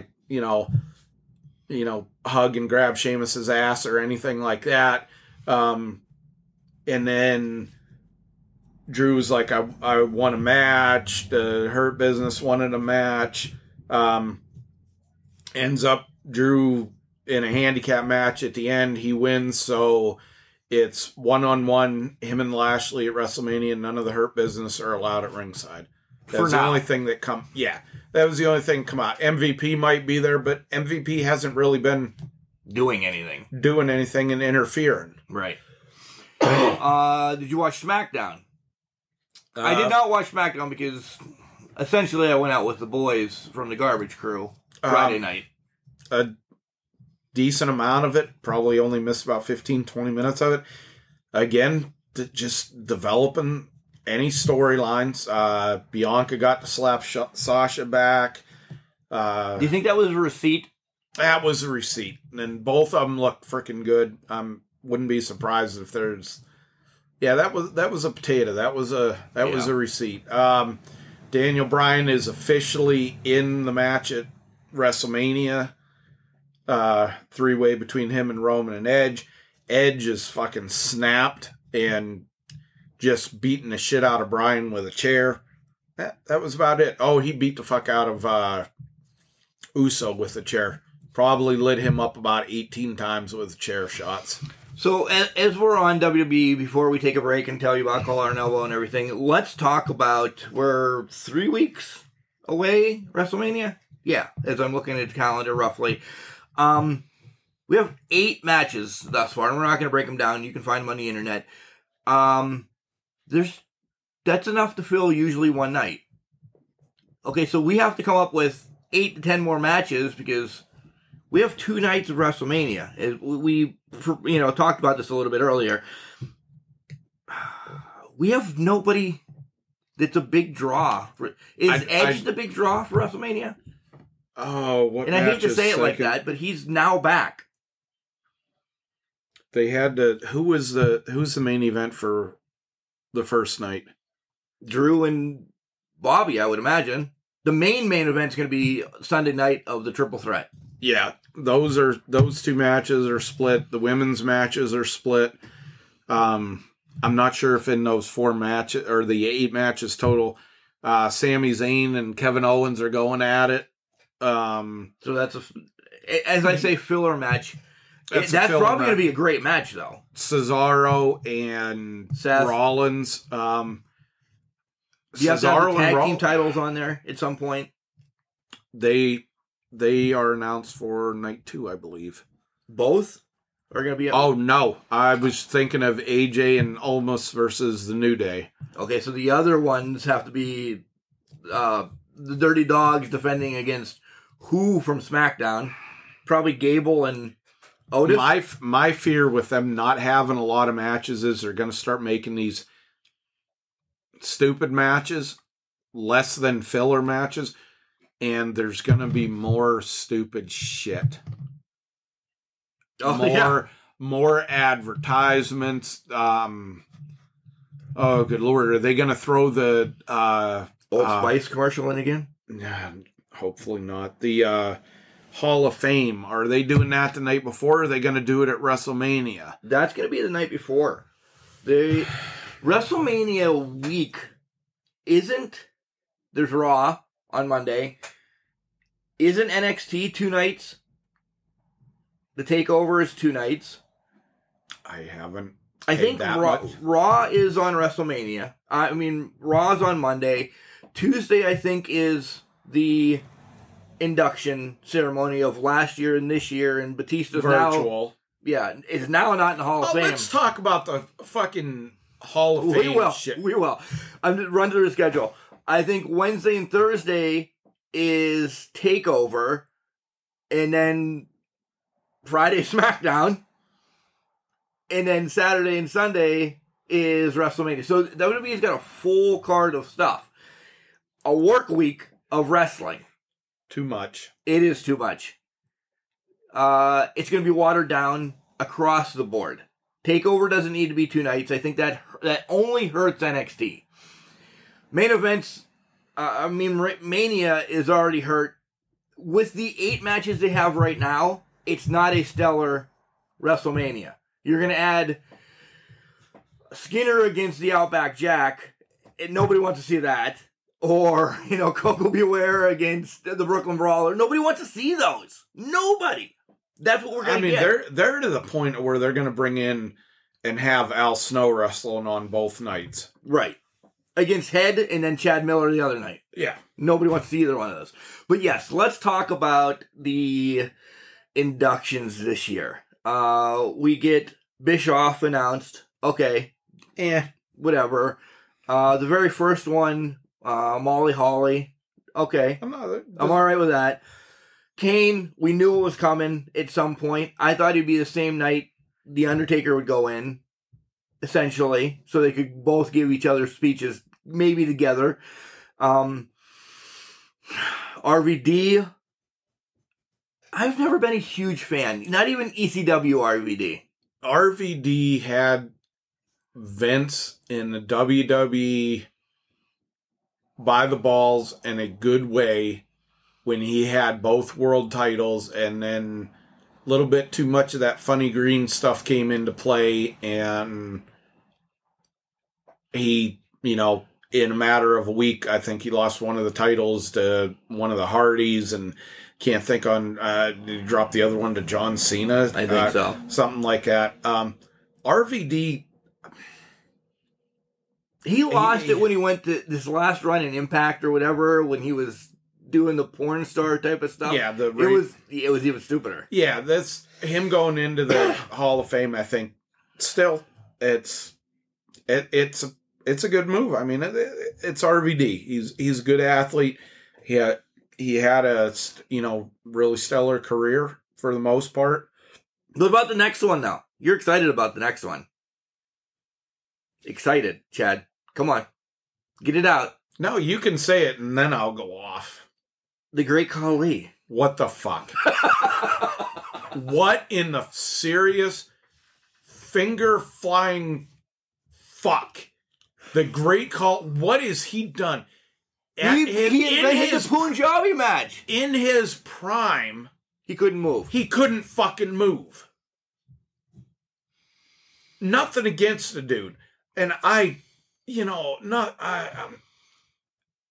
hug and grab Sheamus's ass or anything like that. And then Drew's like, I won a match. The Hurt Business wanted a match. Ends up Drew in a handicap match at the end. He wins, so it's 1-on-1, him and Lashley at WrestleMania. None of the Hurt Business are allowed at ringside. That's the only thing that come. Yeah, that was the only thing come out. MVP might be there, but MVP hasn't really been doing anything and interfering. Right. Did you watch SmackDown? I did not watch SmackDown because essentially I went out with the boys from the Garbage Crew Friday night. A decent amount of it. Probably only missed about 15, 20 minutes of it. Again, just developing any storylines. Bianca got to slap Sasha back. Do you think that was a receipt? That was a receipt. And both of them look freaking good. Wouldn't be surprised if there's... Yeah, that was a potato. That was a receipt. Daniel Bryan is officially in the match at WrestleMania. 3-way between him and Roman and Edge. Edge is fucking snapped and just beating the shit out of Bryan with a chair. That was about it. Oh, he beat the fuck out of Uso with the chair. Probably lit him up about 18 times with chair shots. So, as we're on WWE, before we take a break and tell you about Collar and Elbow and everything, let's talk about, we're 3 weeks away, WrestleMania? Yeah, as I'm looking at the calendar roughly. We have 8 matches thus far, and we're not going to break them down. You can find them on the internet. That's enough to fill usually one night. Okay, so we have to come up with 8 to 10 more matches because we have 2 nights of WrestleMania. We talked about this a little bit earlier. We have nobody that's a big draw. Is Edge the big draw for WrestleMania? Oh, what? And I hate to say it like that, but he's now back. They had to. Who's the main event for the first night? Drew and Bobby, I would imagine. The main event's going to be Sunday night of the Triple Threat. Yeah, those 2 matches are split. The women's matches are split. I'm not sure if in those 4 matches or the 8 matches total, Sami Zayn and Kevin Owens are going at it. So that's as I say, filler match. That's probably going to be a great match, though. Cesaro and Seth Rollins. Do you have to have the tag team titles on there at some point? They are announced for night 2, I believe. Both are going to be... Oh, no. I was thinking of AJ and Almas versus the New Day. Okay, so the other ones have to be the Dirty Dogs defending against who from SmackDown? Probably Gable and Otis? My fear with them not having a lot of matches is they're going to start making these stupid matches, less than filler matches, and there's going to be more stupid shit. More advertisements. Oh, good Lord. Are they going to throw the Old Spice commercial in again? Yeah, hopefully not. The Hall of Fame. Are they doing that the night before, or are they going to do it at WrestleMania? That's going to be the night before. WrestleMania week there's Raw on Monday. Isn't NXT 2 nights? The TakeOver is 2 nights. I haven't. I think Raw is on WrestleMania. Raw's on Monday. Tuesday, I think, is the induction ceremony of last year and this year, and Batista's virtual. Now... Yeah, it's now not in the Hall of Fame. Let's talk about the fucking Hall of Fame shit. We will. I'm just run through the schedule. I think Wednesday and Thursday is TakeOver. and then Friday SmackDown, and then Saturday and Sunday is WrestleMania. So WWE's got a full card of stuff. A work week of wrestling. Too much. It is too much. It's going to be watered down across the board. TakeOver doesn't need to be 2 nights. I think that only hurts NXT. Main events, Mania is already hurt. With the 8 matches they have right now, it's not a stellar WrestleMania. You're going to add Skinner against the Outback Jack, and nobody wants to see that. Or, Coco Beware against the Brooklyn Brawler. Nobody wants to see those. Nobody. That's what we're going to get. They're to the point where they're going to bring in and have Al Snow wrestling on both nights. Right. Against Head and then Chad Miller the other night. Yeah. Nobody wants to see either one of those. But yes, let's talk about the inductions this year. We get Bischoff announced. Okay. Whatever. The very first one, Molly Holly. Okay. I'm all right with that. Kane, we knew it was coming at some point. I thought it'd be the same night The Undertaker would go in, essentially, so they could both give each other speeches, maybe together. RVD, I've never been a huge fan. Not even ECW RVD. RVD had Vince in the WWE by the balls in a good way when he had both world titles, and then a little bit too much of that funny green stuff came into play, and he, in a matter of a week, I think he lost one of the titles to one of the Hardys, and can't think on, did he drop the other one to John Cena? I think so. Something like that. RVD... He lost it when he went to this last run in Impact or whatever, when he was doing the porn star type of stuff. Yeah, it was even stupider. Yeah, that's him going into the Hall of Fame. I think still it's a good move. I mean, it's RVD. He's a good athlete. He had a really stellar career for the most part. What about the next one now? You're excited about the next one. Excited, Chad. Come on. Get it out. No, you can say it and then I'll go off. The Great Khali. What the fuck? What in the serious finger flying fuck? The Great Khali. What has he done? He invented the Punjabi match. In his prime, he couldn't move. He couldn't fucking move. Nothing against the dude. And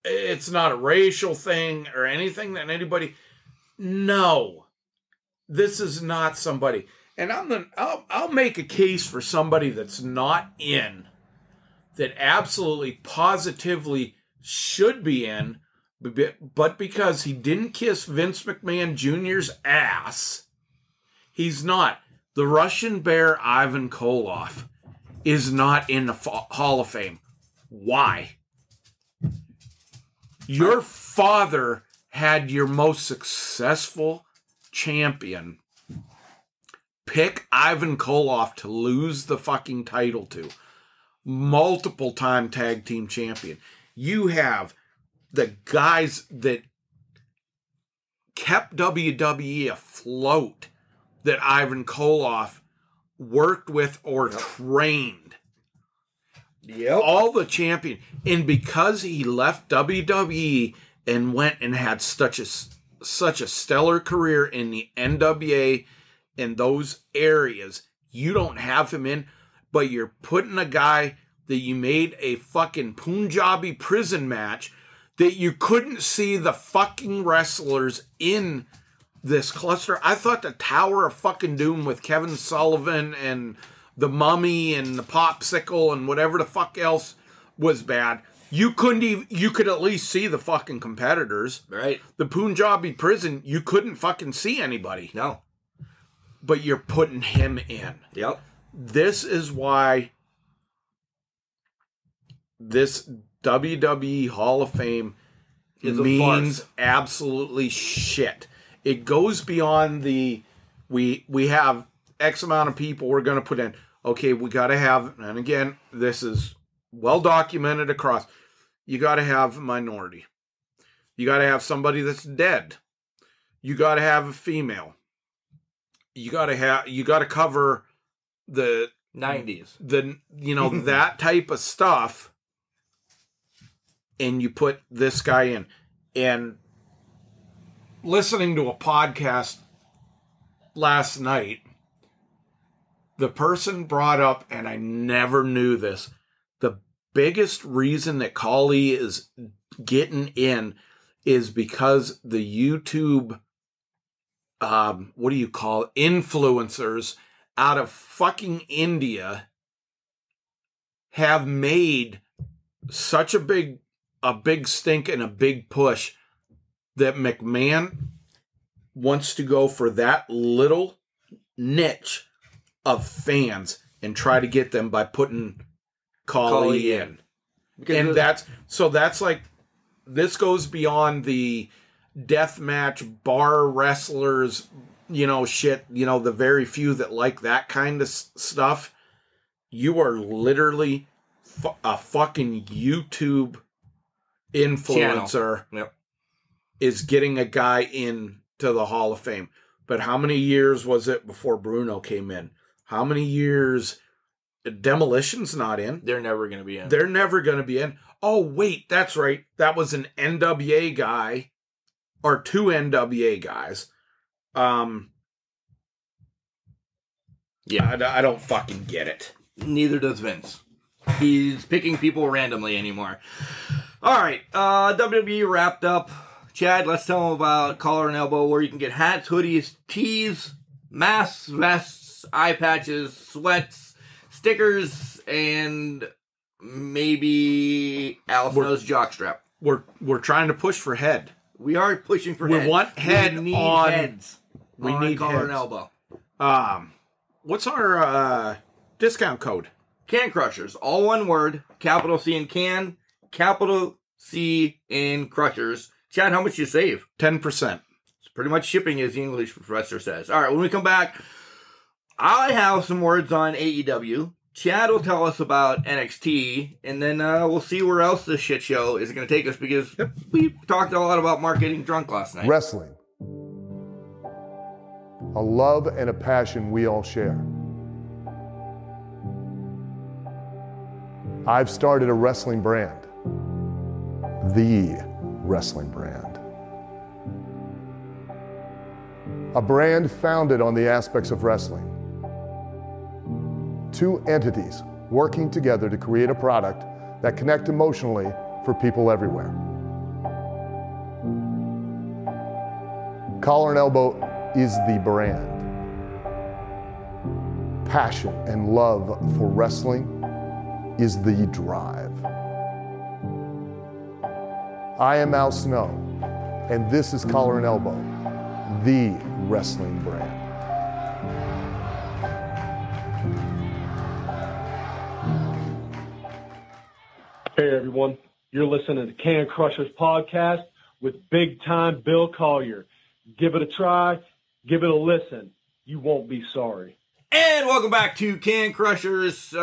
it's not a racial thing or anything that anybody. No, this is not somebody. And I'll make a case for somebody that's not in, that absolutely positively should be in, but because he didn't kiss Vince McMahon Jr.'s ass, he's not. The Russian Bear Ivan Koloff is not in the Hall of Fame. Why? Your father had your most successful champion pick Ivan Koloff to lose the fucking title to. Multiple time tag team champion. You have the guys that kept WWE afloat that Ivan Koloff worked with or trained. Yep. All the champion. And because he left WWE and went and had such a stellar career in the NWA and those areas, you don't have him in, but you're putting a guy that you made a fucking Punjabi prison match that you couldn't see the fucking wrestlers in this cluster. I thought the Tower of fucking Doom with Kevin Sullivan and the Mummy and the Popsicle and whatever the fuck else was bad. You could at least see the fucking competitors. Right. The Punjabi prison, you couldn't fucking see anybody. No. But you're putting him in. Yep. This is why this WWE Hall of Fame means absolutely shit. It goes beyond the, we have X amount of people we're going to put in. Okay, we got to have, and again, this is well documented across, you got to have a minority. You got to have somebody that's dead. You got to have a female. You got to cover the 90s. That type of stuff. And you put this guy in. And listening to a podcast last night, the person brought up, and I never knew this, the biggest reason that Kali is getting in is because the YouTube, influencers out of fucking India have made such a big stink and a big push that McMahon wants to go for that little niche of fans and try to get them by putting Kali in. And that's like, this goes beyond the deathmatch bar wrestlers, shit, the very few that like that kind of stuff. You are literally a fucking YouTube influencer. Yep. Is getting a guy into the Hall of Fame. But how many years was it before Bruno came in? How many years? Demolition's not in. They're never going to be in. They're never going to be in. Oh, wait, that's right. That was an NWA guy. Or two NWA guys. Yeah, I don't fucking get it. Neither does Vince. He's picking people randomly anymore. All right, WWE wrapped up. Chad, let's tell them about Collar and Elbow, where you can get hats, hoodies, tees, masks, vests, eye patches, sweats, stickers, and maybe Alpha's jockstrap. We're trying to push for head. We are pushing for we head. Want head we need on heads. We on need Collar heads. and Elbow. What's our discount code? Can Crushers, all one word, capital C in can, capital C in Crushers. Chad, how much you save? 10%. It's pretty much shipping, as the English professor says. All right, when we come back, I have some words on AEW. Chad will tell us about NXT, and then we'll see where else this shit show is going to take us, because we talked a lot about Mark getting drunk last night. Wrestling. A love and a passion we all share. I've started a wrestling brand. The wrestling brand. A brand founded on the aspects of wrestling. Two entities working together to create a product that connect emotionally for people everywhere. Collar and Elbow is the brand. Passion and love for wrestling is the drive. I am Al Snow, and this is Collar and Elbow, the wrestling brand. Hey everyone, you're listening to Can Crushers Podcast with Big Time Bill Collier. Give it a try, give it a listen. You won't be sorry. And welcome back to Can Crushers,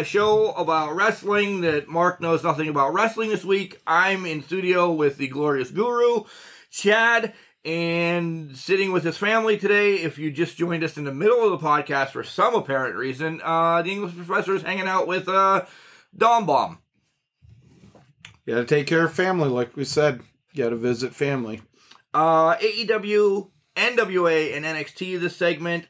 show about wrestling that Mark knows nothing about wrestling this week. I'm in studio with the glorious guru, Chad, and sitting with his family today. If you just joined us in the middle of the podcast for some apparent reason, the English professor is hanging out with Dom Bomb. You gotta take care of family, like we said. You gotta visit family. AEW, NWA, and NXT this segment.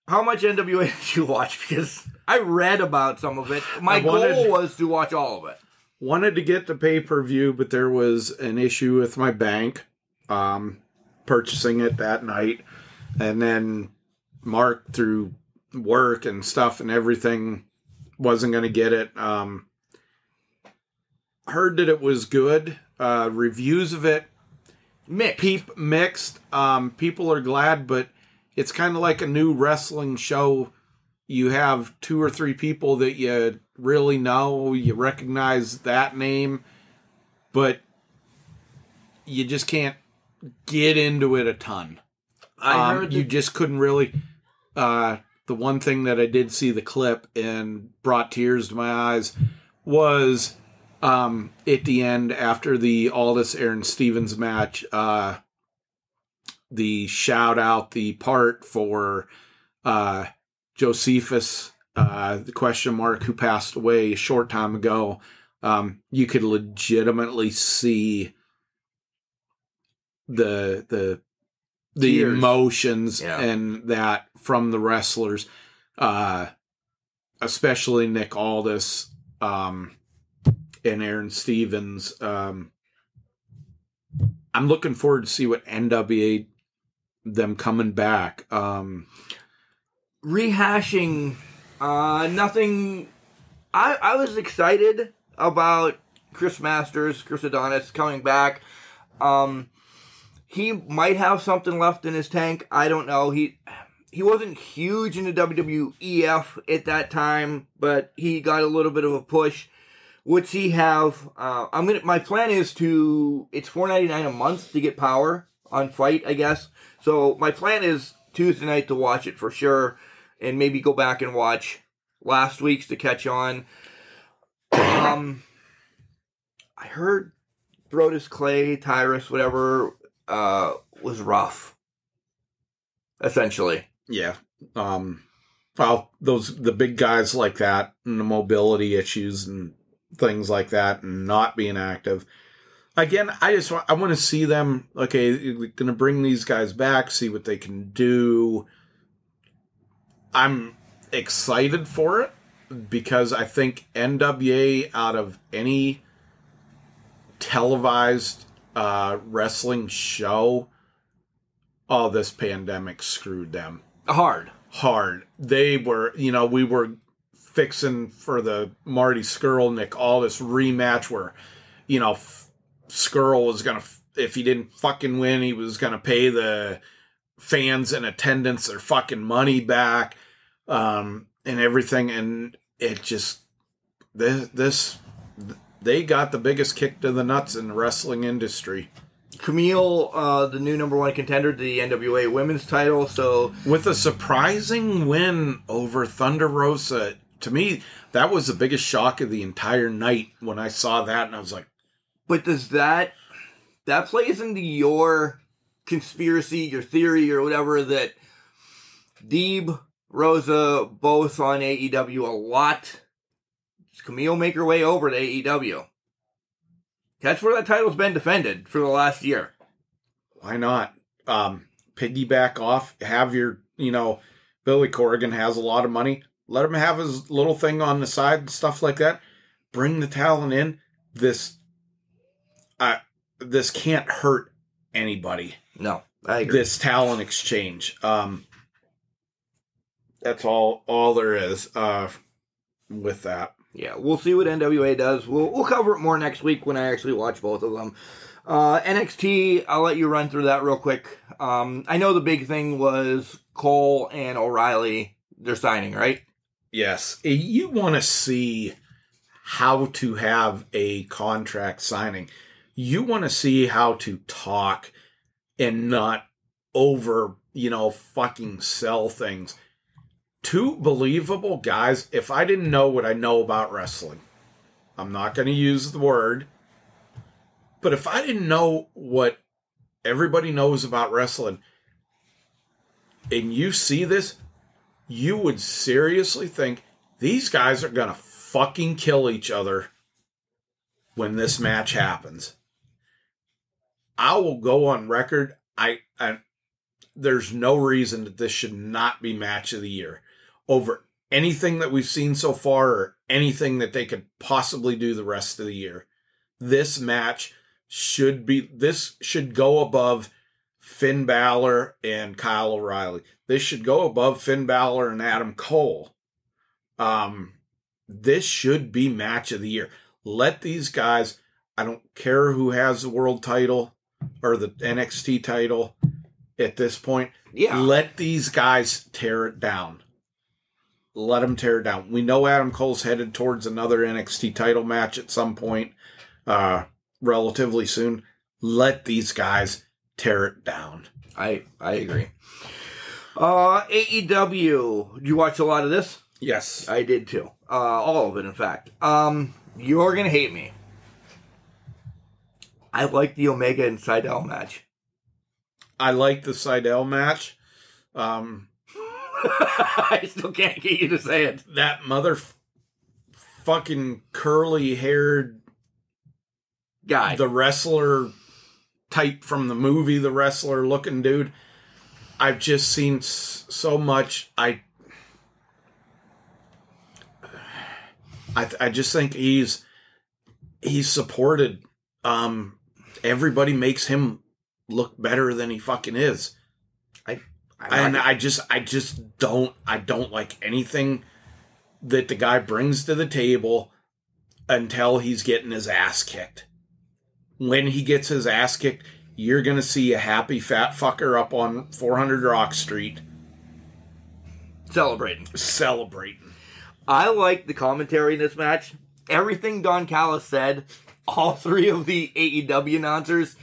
How much NWA did you watch? Because I read about some of it. My goal was to watch all of it. Wanted to get the pay-per-view, but there was an issue with my bank purchasing it that night. And then Mark, through work and stuff and everything, wasn't going to get it. Heard that it was good. Reviews of it, mixed. People are glad, but it's kind of like a new wrestling show. You have 2 or 3 people that you really know. You recognize that name, but you just can't get into it a ton. I heard you just couldn't really. The one thing that I did see the clip and brought tears to my eyes was at the end after the Aldis Aaron Stevens match. The shout out, the part for Josephus, the question mark, who passed away a short time ago. You could legitimately see the emotions and that from the wrestlers, especially Nick Aldis and Aaron Stevens. I'm looking forward to see what NWA them coming back. Rehashing nothing. I was excited about Chris Adonis coming back. He might have something left in his tank. I don't know. He wasn't huge in the WWEF at that time, but he got a little bit of a push. What's he have? My plan is it's $4.99 a month to get Power on Fight, I guess. So my plan is Tuesday night to watch it for sure, and maybe go back and watch last week's to catch on. I heard Brodus Clay, Tyrus, whatever, was rough. Essentially. Yeah. Well, the big guys like that, and the mobility issues and things like that, and not being active. Again, I want to see them. Okay, we're going to bring these guys back, see what they can do. I'm excited for it because I think NWA, out of any televised wrestling show, this pandemic screwed them hard. They were, we were fixing for the Marty Scurll Nick Aldis rematch where, Scurll was gonna, if he didn't fucking win, he was gonna pay the fans in attendance their fucking money back, and everything. And it just they got the biggest kick to the nuts in the wrestling industry. Camille, the new number one contender to the NWA women's title. So with a surprising win over Thunder Rosa, to me, that was the biggest shock of the entire night when I saw that, and I was like, but does that plays into your conspiracy, your theory, or whatever, that Deeb, Rosa, both on AEW a lot? Does Camille make her way over to AEW? That's where that title's been defended for the last year. Why not? Piggyback off, have your, Billy Corrigan has a lot of money. Let him have his little thing on the side and stuff like that. Bring the talent in. This can't hurt anybody. No, I agree. This talent exchange. That's all there is with that. Yeah, we'll see what NWA does. We'll cover it more next week when I actually watch both of them. NXT, I'll let you run through that real quick. I know the big thing was Cole and O'Reilly, they're signing, right? Yes. You want to see how to have a contract signing. You want to see how to talk and not over, fucking sell things. Two believable guys. If I didn't know what I know about wrestling, I'm not going to use the word, but if I didn't know what everybody knows about wrestling, and you see this, you would seriously think these guys are going to fucking kill each other when this match happens. I will go on record. There's no reason that this should not be match of the year over anything that we've seen so far or anything that they could possibly do the rest of the year. This match should go above Finn Balor and Kyle O'Reilly. This should go above Finn Balor and Adam Cole. This should be match of the year. Let these guys, I don't care who has the world title or the NXT title at this point. Yeah. Let these guys tear it down. Let them tear it down. We know Adam Cole's headed towards another NXT title match at some point relatively soon. Let these guys tear it down. I agree. AEW. Did you watch a lot of this? Yes. I did too. All of it, in fact. You're going to hate me. I like the Omega and Seidel match. I like the Seidel match. I still can't get you to say it. That fucking curly-haired guy. The wrestler type from the movie, the wrestler-looking dude. I've just seen so much. I just think he's supported. Everybody makes him look better than he fucking is. I just don't like anything that the guy brings to the table until he's getting his ass kicked. When he gets his ass kicked, you're going to see a happy fat fucker up on 400 Rock Street. Celebrating. I like the commentary in this match. Everything Don Callis said, all three of the AEW announcers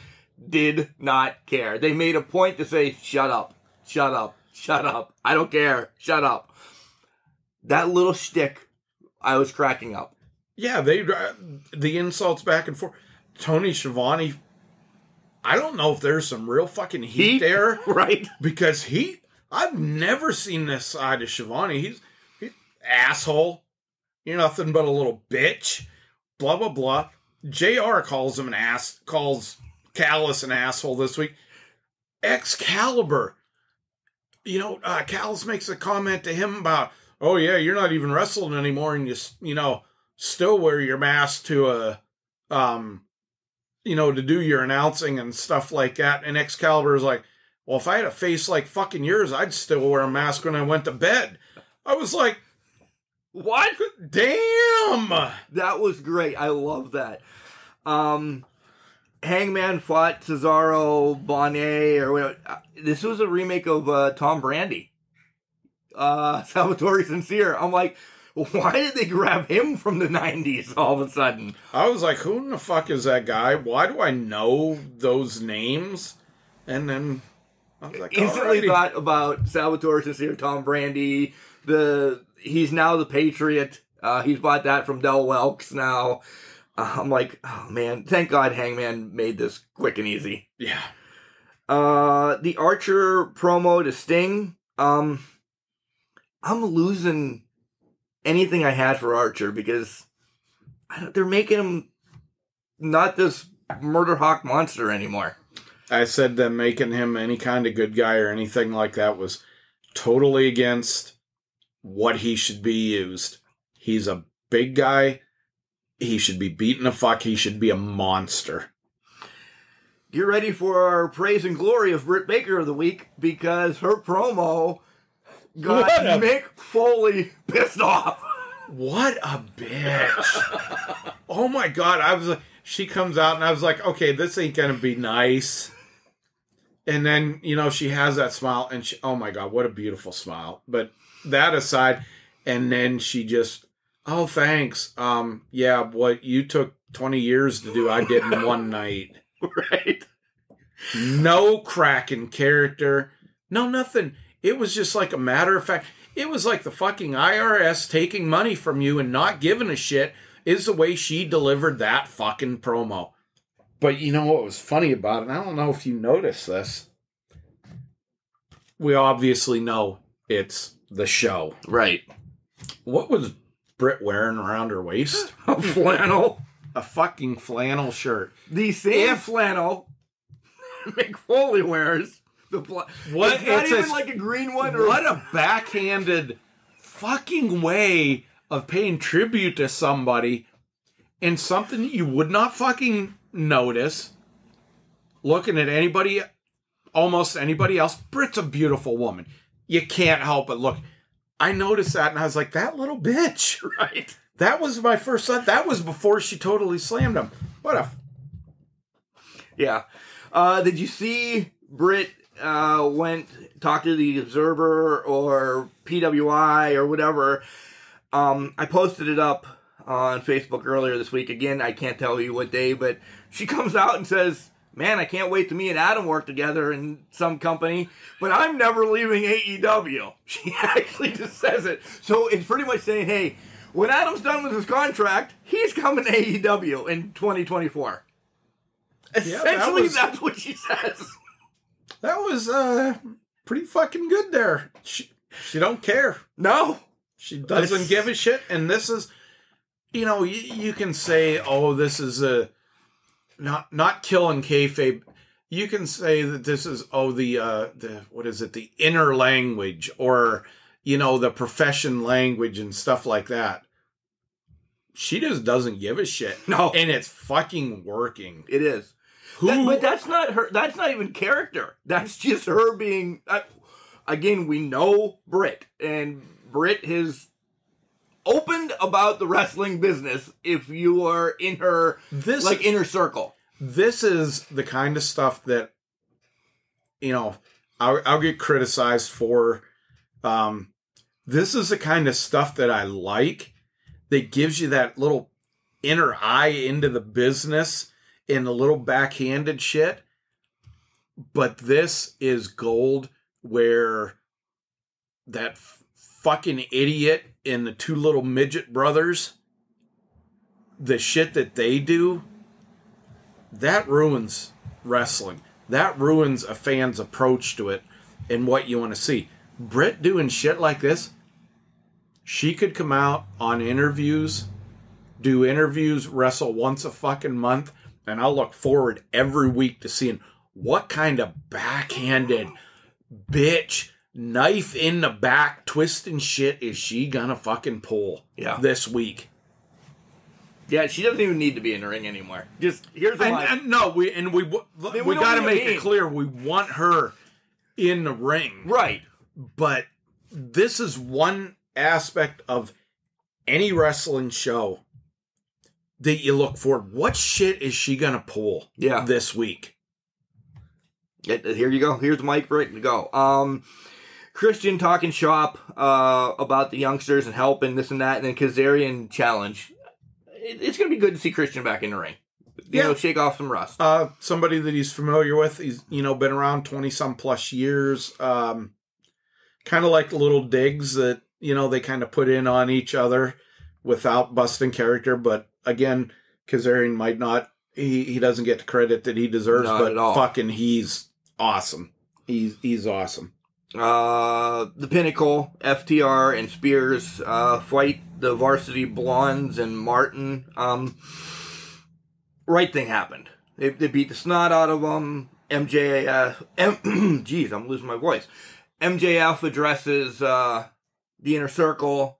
did not care. They made a point to say, shut up, shut up, shut up. I don't care. Shut up. That little shtick, I was cracking up. Yeah, the insults back and forth. Tony Schiavone, I don't know if there's some real fucking heat there. Right. Because I've never seen this side of Schiavone. He's asshole. You're nothing but a little bitch. Blah, blah, blah. JR calls him calls Callis an asshole this week. Excalibur. Callis makes a comment to him about, oh yeah, you're not even wrestling anymore, and you still wear your mask to to do your announcing and stuff like that. And Excalibur is like, well, if I had a face like fucking yours, I'd still wear a mask when I went to bed. I was like, what? Damn! That was great. I love that. Hangman fought Cesaro Bonnet or whatever. This was a remake of Tom Brandy. Salvatore Sincere. I'm like, why did they grab him from the 90s all of a sudden? I was like, who in the fuck is that guy? Why do I know those names? And then I was like, instantly thought about Salvatore Sincere, Tom Brandy. He's now the Patriot. He's bought that from Del Welks now. I'm like, oh man, thank God Hangman made this quick and easy. Yeah. The Archer promo to Sting. I'm losing anything I had for Archer because they're making him not this murder hawk monster anymore. I said that making him any kind of good guy or anything like that was totally against what he should be used. He's a big guy. He should be beaten the fuck. He should be a monster. Get ready for our praise and glory of Britt Baker of the week because her promo got Mick Foley pissed off. What a bitch. Oh my God. I was like, she comes out and I was like, okay, this ain't going to be nice. And then, she has that smile and oh my God, what a beautiful smile. But that aside, and then she just, oh, thanks. Yeah, what you took 20 years to do, I did in one night. Right. No crack in character. No, nothing. It was just like a matter of fact. It was like the fucking IRS taking money from you and not giving a shit is the way she delivered that fucking promo. But you know what was funny about it? I don't know if you noticed this. We obviously know it's the show. Right. What was Britt wearing around her waist? A flannel. A fucking flannel shirt. The same flannel Mick Foley wears. What? It's not even like a green one. What a backhanded fucking way of paying tribute to somebody and something you would not fucking notice looking at anybody, almost anybody else. Britt's a beautiful woman. You can't help but look. I noticed that and I was like, that little bitch. Right. That was my first thought. That was before she totally slammed him. Yeah. Did you see Britt talked to the Observer or PWI or whatever? I posted it up on Facebook earlier this week. Again, I can't tell you what day, but she comes out and says, man, I can't wait to me and Adam work together in some company, but I'm never leaving AEW. She actually just says it. So it's pretty much saying, hey, when Adam's done with his contract, he's coming to AEW in 2024. Essentially, that's what she says. That was pretty fucking good there. She don't care. No. She doesn't give a shit. And this is, you can say, oh, this is a not killing kayfabe. You can say that this is the inner language, or the profession language and stuff like that. She just doesn't give a shit. No, and it's fucking working. It is. But that's not her. That's not even character. That's just her being. Again, we know Britt, and Britt has opened about the wrestling business. If you are in her inner circle, this is the kind of stuff that I'll get criticized for. This is the kind of stuff that I like. That gives you that little inner eye into the business and a little backhanded shit. But this is gold, where that fucking idiot and the two little midget brothers, the shit that they do, that ruins wrestling. That ruins a fan's approach to it and what you want to see. Britt doing shit like this, she could come out on interviews, do interviews, wrestle once a fucking month, and I'll look forward every week to seeing what kind of backhanded bitch, knife in the back, twisting shit is she gonna fucking pull this week. Yeah, she doesn't even need to be in the ring anymore. Just here's we got to make it clear we want her in the ring, right? But this is one aspect of any wrestling show that you look for. What shit is she gonna pull this week? Here you go. Here's Mike ready to go. Christian talking shop about the youngsters and helping this and that, and then Kazarian challenge. It's gonna be good to see Christian back in the ring. Shake off some rust. Somebody that he's familiar with. He's been around 20-some plus years. Kind of like little digs that they kind of put in on each other without busting character. But again, Kazarian might not. He doesn't get the credit that he deserves. Not but at all. Fucking, he's awesome. He's awesome. The Pinnacle, FTR, and Spears fight the Varsity Blondes and Martin. Right thing happened. They beat the snot out of them. Jeez, I'm losing my voice. MJF addresses the Inner Circle.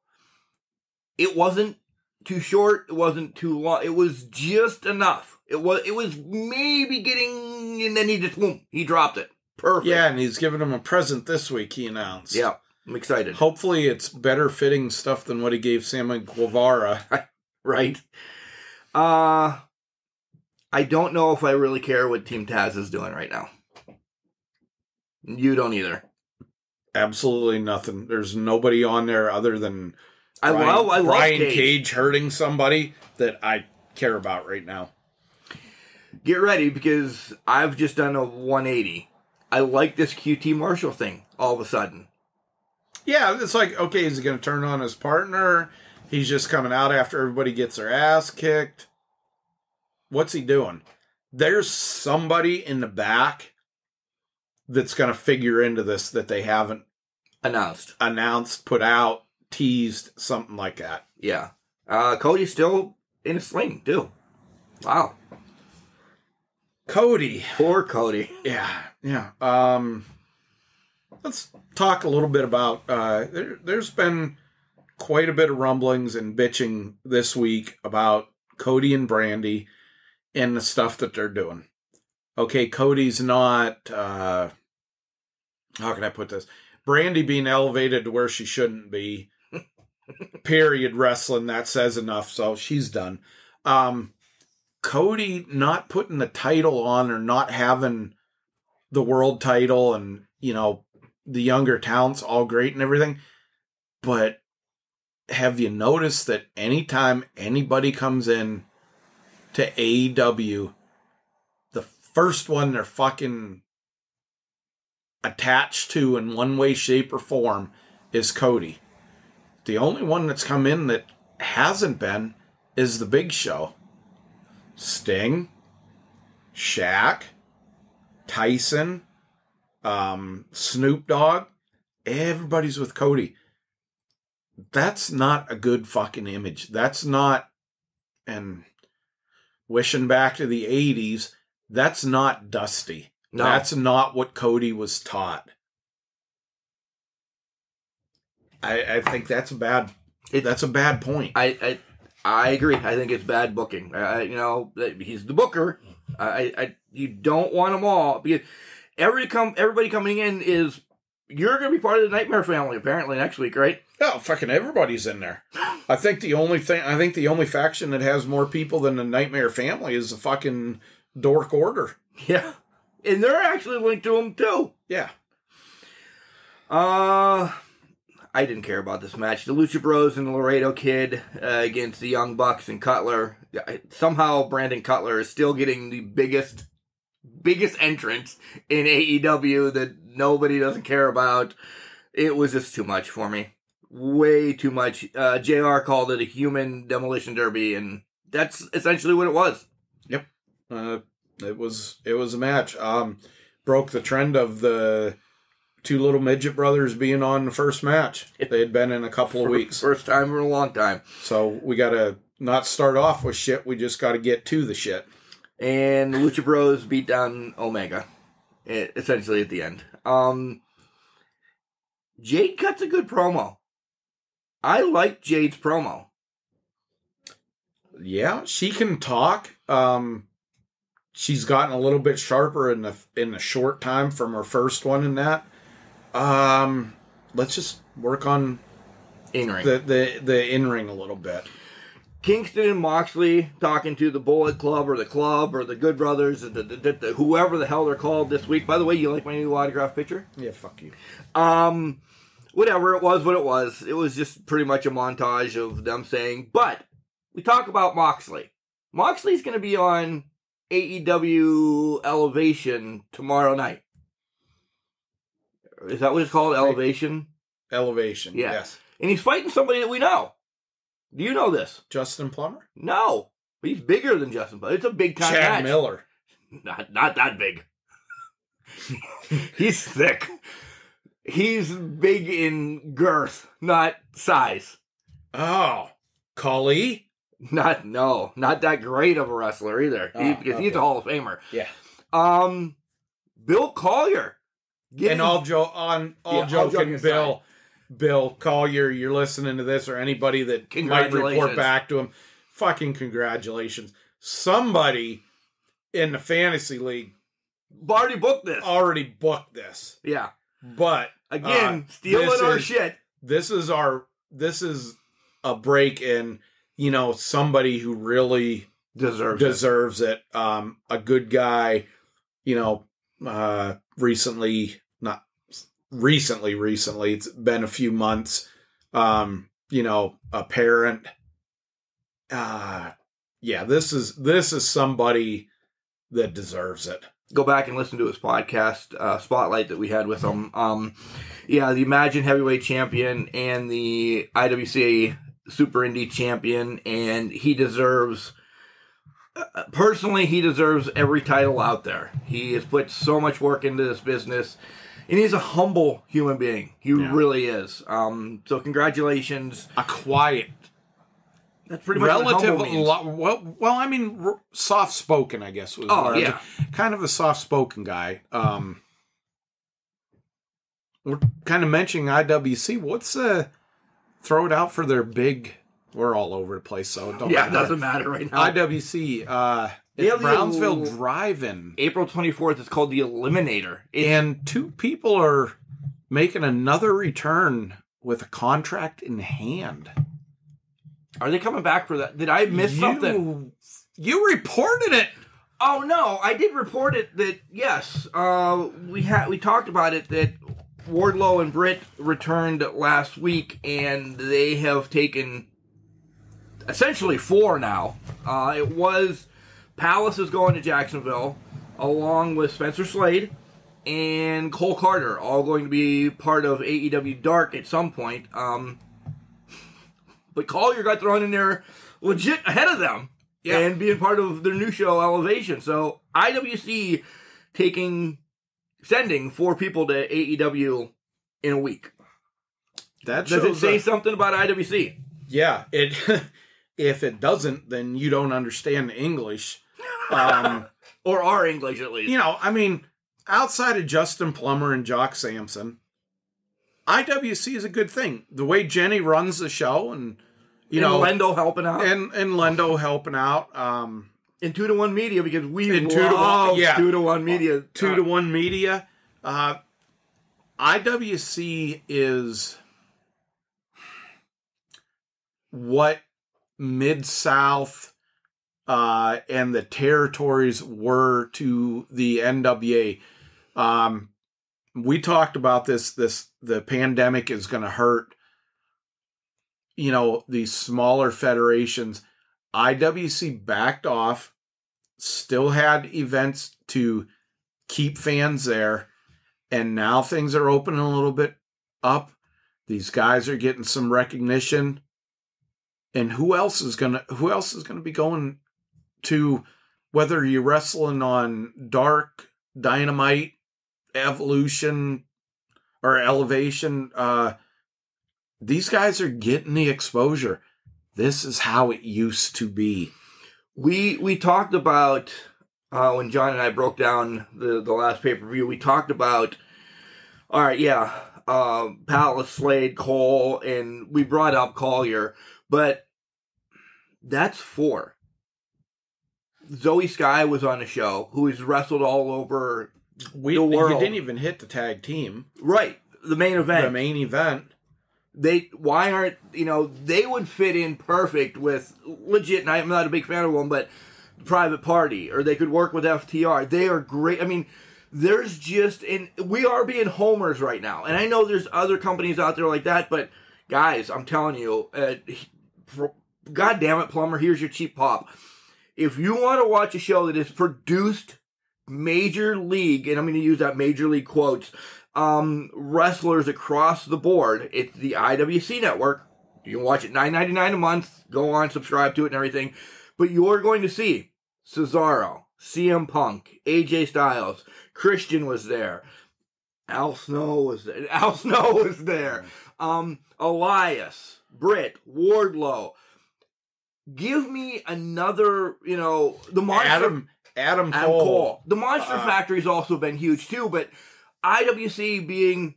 It wasn't too short. It wasn't too long. It was just enough. It was maybe getting, and then he dropped it. Perfect. Yeah, and he's giving him a present this week, he announced. Yeah, I'm excited. Hopefully it's better fitting stuff than what he gave Sammy Guevara. Right. I don't know if I really care what Team Taz is doing right now. You don't either. Absolutely nothing. There's nobody on there other than I love Brian Cage hurting somebody that I care about right now. Get ready, because I've just done a 180. I like this QT Marshall thing all of a sudden. Yeah, it's like, okay, is he going to turn on his partner? He's just coming out after everybody gets their ass kicked. What's he doing? There's somebody in the back that's going to figure into this that they haven't announced, put out, teased, something like that. Yeah. Cody's still in a sling, too. Wow. Cody. Poor Cody. Yeah. Let's talk a little bit about, there's been quite a bit of rumblings and bitching this week about Cody and Brandy and the stuff that they're doing. Okay, Cody's not, how can I put this? Brandy being elevated to where she shouldn't be. Period. Wrestling, that says enough, so she's done. Cody not putting the title on, or not having the world title, and, the younger talents all great and everything. But have you noticed that anytime anybody comes in to AEW, the first one they're fucking attached to in one way, shape, or form is Cody. The only one that's come in that hasn't been is the Big Show. Sting, Shaq, Tyson, Snoop Dogg, everybody's with Cody. That's not a good fucking image. That's not, and wishing back to the 80s, that's not Dusty. No. That's not what Cody was taught. I think that's a bad point. I agree. I think it's bad booking. He's the booker. You don't want them all because everybody coming in is, you're going to be part of the Nightmare family apparently next week, right? Oh, fucking everybody's in there. I think the only faction that has more people than the Nightmare family is the fucking Dork Order. Yeah, and they're actually linked to them too. Yeah. I didn't care about this match. The Lucha Bros and the Laredo Kid against the Young Bucks and Cutler. Somehow Brandon Cutler is still getting the biggest entrance in AEW that nobody doesn't care about. It was just too much for me. Way too much. JR called it a human demolition derby, and that's essentially what it was. Yep. It was a match. Broke the trend of the two little midget brothers being on the first match. They had been in a couple of weeks. First time in a long time. So we got to not start off with shit. We just got to get to the shit. And the Lucha Bros beat down Omega, essentially at the end. Jade cuts a good promo. I like Jade's promo. Yeah, she can talk. She's gotten a little bit sharper in the short time from her first one in that. Let's just work on in-ring. The in-ring a little bit. Kingston and Moxley talking to the Bullet Club or the Good Brothers, the whoever the hell they're called this week. By the way, you like my new autograph picture? Yeah, fuck you. Whatever, it was what it was. It was just pretty much a montage of them saying, but we talk about Moxley. Moxley's going to be on AEW Elevation tomorrow night. Is that what it's called? Elevation? Elevation, yeah. Yes. And he's fighting somebody that we know. Do you know this? Justin Plummer? No. But he's bigger than Justin Plummer. It's a big time match. Chad Miller. Not that big. He's thick. He's big in girth, not size. Oh. Khali? Not that great of a wrestler either. Because he's a Hall of Famer. Yeah. Bill Collier. And all joking, Bill Collier, you're listening to this, or anybody that might report back to him, fucking congratulations. Somebody in the fantasy league already booked this. Yeah. But again, stealing our shit. This is a break in, somebody who really deserves it. A good guy, recently, it's been a few months, a parent. This is somebody that deserves it. Go back and listen to his podcast, Spotlight, that we had with him. The Imagine Heavyweight Champion and the IWC Super Indie Champion, and he deserves... personally, he deserves every title out there. He has put so much work into this business, and he's a humble human being. He really is. So congratulations. A quiet... That's pretty much relatively soft spoken, I guess. Was kind of a soft spoken guy. We're kind of mentioning IWC. What's throw it out for their big? We're all over the place, so it doesn't matter right now. IWC, it's Brownsville Drive-In, April 24th. It's called the Eliminator, and two people are making another return with a contract in hand. Are they coming back for that? Did I miss something? You reported it. Oh no, I did report it. That yes, we talked about it. That Wardlow and Britt returned last week, and they have taken essentially 4 now. It was Palace is going to Jacksonville. along with Spencer Slade and Cole Carter, all going to be part of AEW Dark at some point. But Collier got thrown in there legit ahead of them and being part of their new show, Elevation. So IWC sending 4 people to AEW in a week. Does it say something about IWC? Yeah, it. If it doesn't, then you don't understand English. Or our English, at least. You know, I mean, outside of Justin Plummer and Jock Sampson, IWC is a good thing. The way Jenny runs the show and, Lendo helping out. And Lendo helping out. In 2-to-1 Media, because we in love 2-to-1 Media. 2-to-1 Media. IWC is what Mid-South and the territories were to the NWA. We talked about this, the pandemic is going to hurt, these smaller federations. IWC backed off, still had events to keep fans there, and now things are opening a little bit up. These guys are getting some recognition. And who else is gonna be going to, whether you're wrestling on Dark, Dynamite, Evolution, or Elevation? These guys are getting the exposure. This is how it used to be. We talked about when John and I broke down the last pay-per-view. We talked about Palace, Slade, Cole, and we brought up Collier, but that's 4. Zoe Sky was on the show, who has wrestled all over the world. You didn't even hit the tag team. Right. The main event. They would fit in perfect with legit, and I'm not a big fan of them, but Private Party, or they could work with FTR. They are great. I mean, and we are being homers right now. And I know there's other companies out there like that, but guys, I'm telling you, God damn it, Plumber, here's your cheap pop. If you want to watch a show that is produced major league, and I'm going to use that major league quotes, wrestlers across the board, it's the IWC network. You can watch it $9.99 a month. Go on, subscribe to it and everything. But you're going to see Cesaro, CM Punk, AJ Styles, Christian was there. Al Snow was there. Elias, Britt, Wardlow. Give me another, the Monster. Adam Cole. The Monster Factory's also been huge too, but IWC being,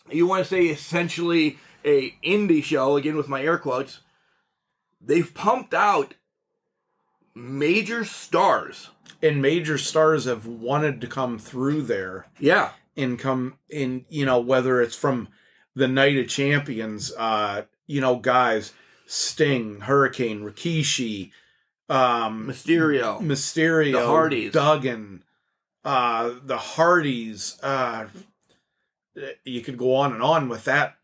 you want to say, essentially a indie show, again with my air quotes, they've pumped out major stars. And major stars have wanted to come through there. Yeah. And come in, whether it's from the Night of Champions, guys, Sting, Hurricane, Rikishi, Mysterio, the Hardys, Duggan, the Hardys. You could go on and on with that.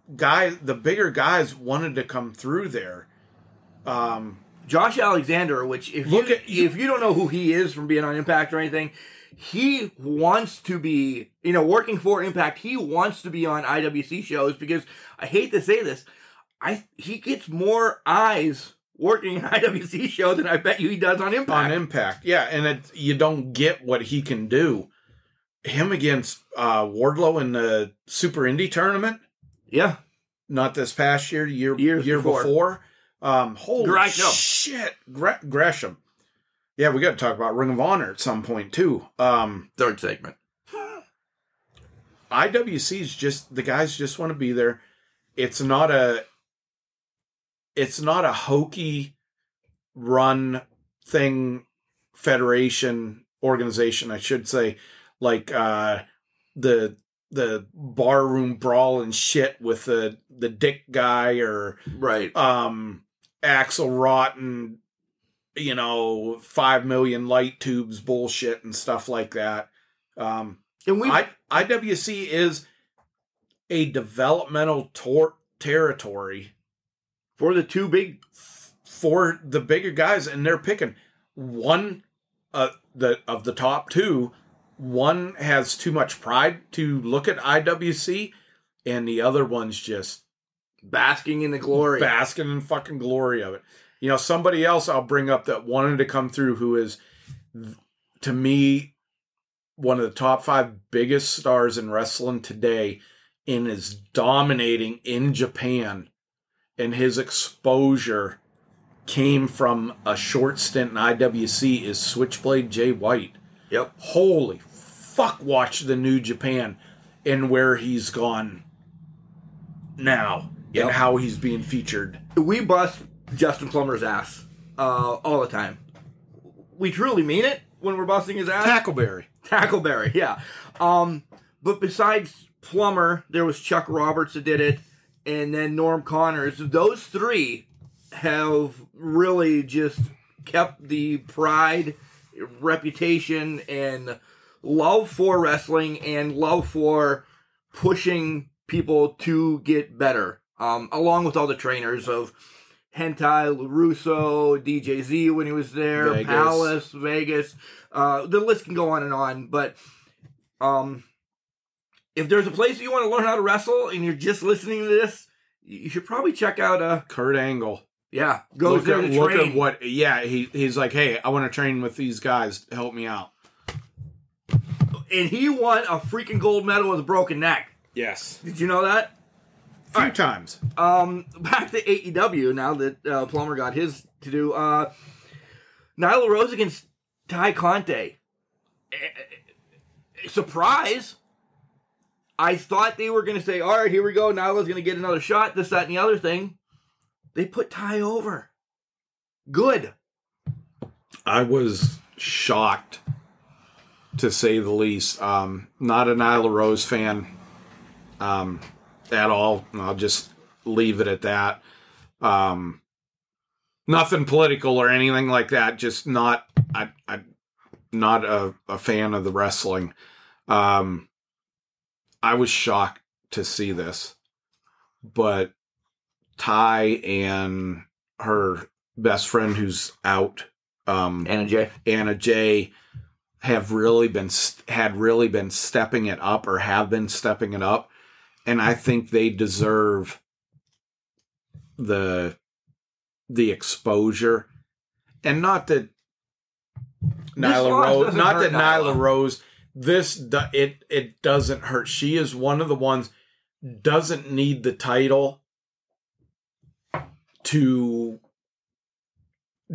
The bigger guys wanted to come through there. Josh Alexander, which if you don't know who he is from being on Impact or anything, he wants to be, working for Impact. He wants to be on IWC shows because, I hate to say this, he gets more eyes working an IWC show than I bet you he does on Impact. On Impact, yeah, and you don't get what he can do. Him against Wardlow in the Super Indie tournament. Yeah, not this past year. Year before. Holy Gresham. Shit, Gresham. Yeah, we got to talk about Ring of Honor at some point too. Third segment. IWC's just, the guys just want to be there. It's not a hokey run thing, federation, organization, I should say, like the barroom brawl and shit with the dick guy, or right, Axel Rotten, 5 million light tubes bullshit and stuff like that. IWC is a developmental territory for the bigger guys, and they're picking one of the top two, one has too much pride to look at IWC, and the other one's just basking in the glory. Basking in fucking glory of it. You know, somebody else I'll bring up that wanted to come through who is, to me, one of the top 5 biggest stars in wrestling today and is dominating in Japan, and his exposure came from a short stint in IWC, is Switchblade Jay White. Yep. Holy fuck, watch the New Japan and where he's gone now and how he's being featured. We bust Justin Plummer's ass all the time. We truly mean it when we're busting his ass. Tackleberry, yeah. But besides Plummer, there was Chuck Roberts that did it, and then Norm Connors. Those three have really just kept the pride, reputation, and love for wrestling and love for pushing people to get better. Along with all the trainers of Hentai, LaRusso, DJZ when he was there, Vegas. Palace, Vegas. The list can go on and on, but if there's a place you want to learn how to wrestle and you're just listening to this, you should probably check out Kurt Angle. Yeah, goes there to train. Look at what, he's like, hey, I want to train with these guys. Help me out. And he won a freaking gold medal with a broken neck. Yes. Did you know that? A few times. Back to AEW now that Plummer got his to do. Nyla Rose against Ty Conte. Surprise. I thought they were going to say, all right, here we go. Nyla's going to get another shot, this, that, and the other thing. They put Ty over. Good. I was shocked, to say the least. Not a Nyla Rose fan at all. I'll just leave it at that. Nothing political or anything like that. Just not a fan of the wrestling. I was shocked to see this, but Ty and her best friend who's out, Anna Jay, have really been stepping it up, or have been stepping it up, and I think they deserve the exposure, and not that Nyla Rose. It doesn't hurt. She is one of the ones doesn't need the title to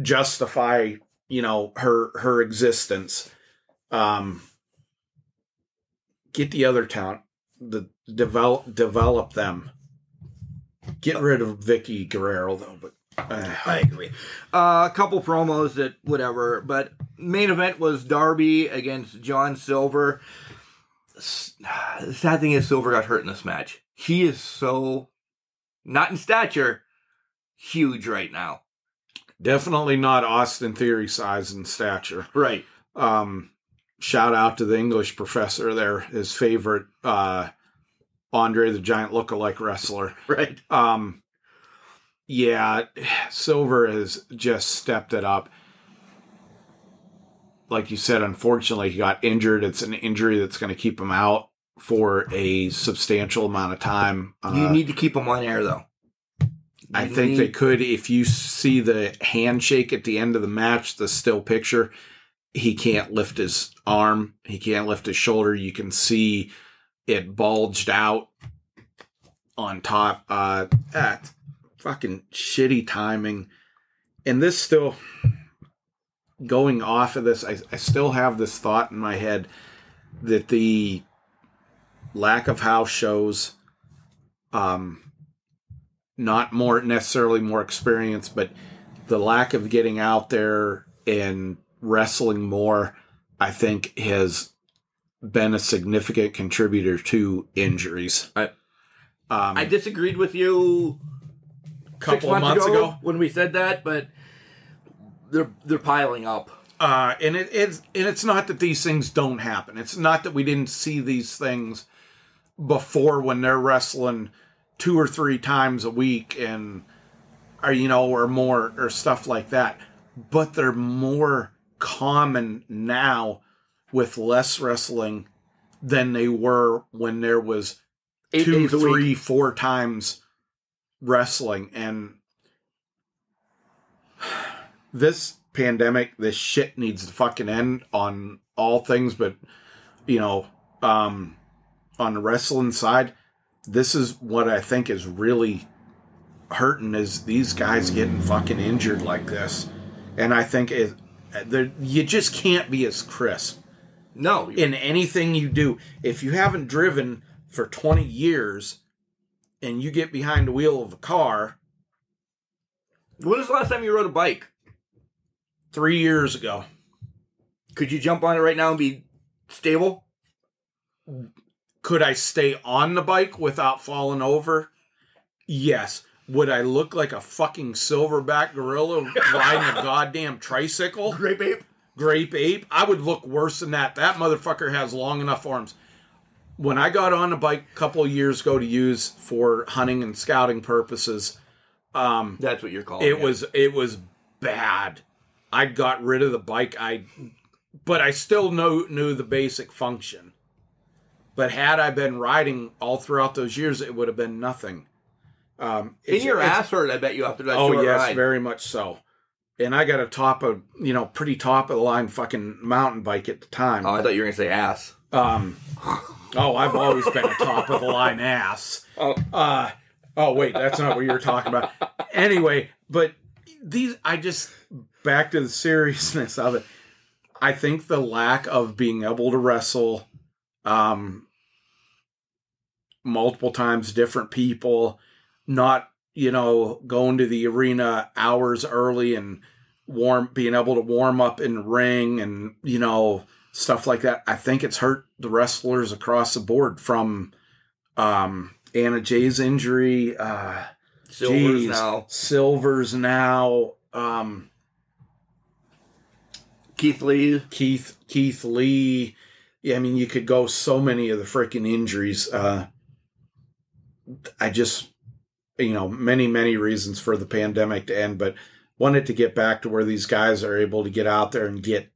justify, her existence. Get the other talent, develop them. Get rid of Vicky Guerrero though, but I agree. A couple promos that whatever, but main event was Darby against John Silver. The sad thing is Silver got hurt in this match. He is so, not in stature, huge right now. Definitely not Austin Theory size and stature. Right. Shout out to the English professor there, his favorite Andre the Giant lookalike wrestler. Right. Yeah, Silver has just stepped it up. Like you said, unfortunately, he got injured. It's an injury that's going to keep him out for a substantial amount of time. You need to keep him on air, though. I think they could. If you see the handshake at the end of the match, the still picture, he can't lift his arm. He can't lift his shoulder. You can see it bulged out on top. That fucking shitty timing. And this still, going off of this, I still have this thought in my head that the lack of house shows, not more necessarily more experience, but the lack of getting out there and wrestling more, I think has been a significant contributor to injuries. I disagreed with you a couple of months ago when we said that, but they're piling up. And it's not that these things don't happen. It's not that we didn't see these things before when they're wrestling 2 or 3 times a week or more or stuff like that. But they're more common now with less wrestling than they were when there was 2, 3, 4 times wrestling. And this pandemic, this shit needs to fucking end on all things, but, you know, on the wrestling side, this is what I think is really hurting, is these guys getting fucking injured like this. And I think you just can't be as crisp. No. In anything you do. If you haven't driven for 20 years and you get behind the wheel of a car. When was the last time you rode a bike? 3 years ago. Could you jump on it right now and be stable? Could I stay on the bike without falling over? Yes. Would I look like a fucking silverback gorilla riding a goddamn tricycle? Grape ape? I would look worse than that. That motherfucker has long enough arms. When I got on a bike a couple of years ago to use for hunting and scouting purposes, that's what you're calling it was bad. I got rid of the bike. But I still knew the basic function. But had I been riding all throughout those years, it would have been nothing. Your ass hurt, I bet you, after that short yes, ride. very much so. And I got a pretty top of the line fucking mountain bike at the time. Oh, I thought you were going to say ass. I've always been a top of the line ass. Wait, that's not what you were talking about. Anyway, but back to the seriousness of it. I think the lack of being able to wrestle multiple times, different people, not, going to the arena hours early and being able to warm up in the ring and, stuff like that. I think it's hurt the wrestlers across the board, from Anna Jay's injury, Silver's now, Keith Lee. Yeah, I mean, you could go so many of the freaking injuries. Many, many reasons for the pandemic to end, but wanted to get back to where these guys are able to get out there and get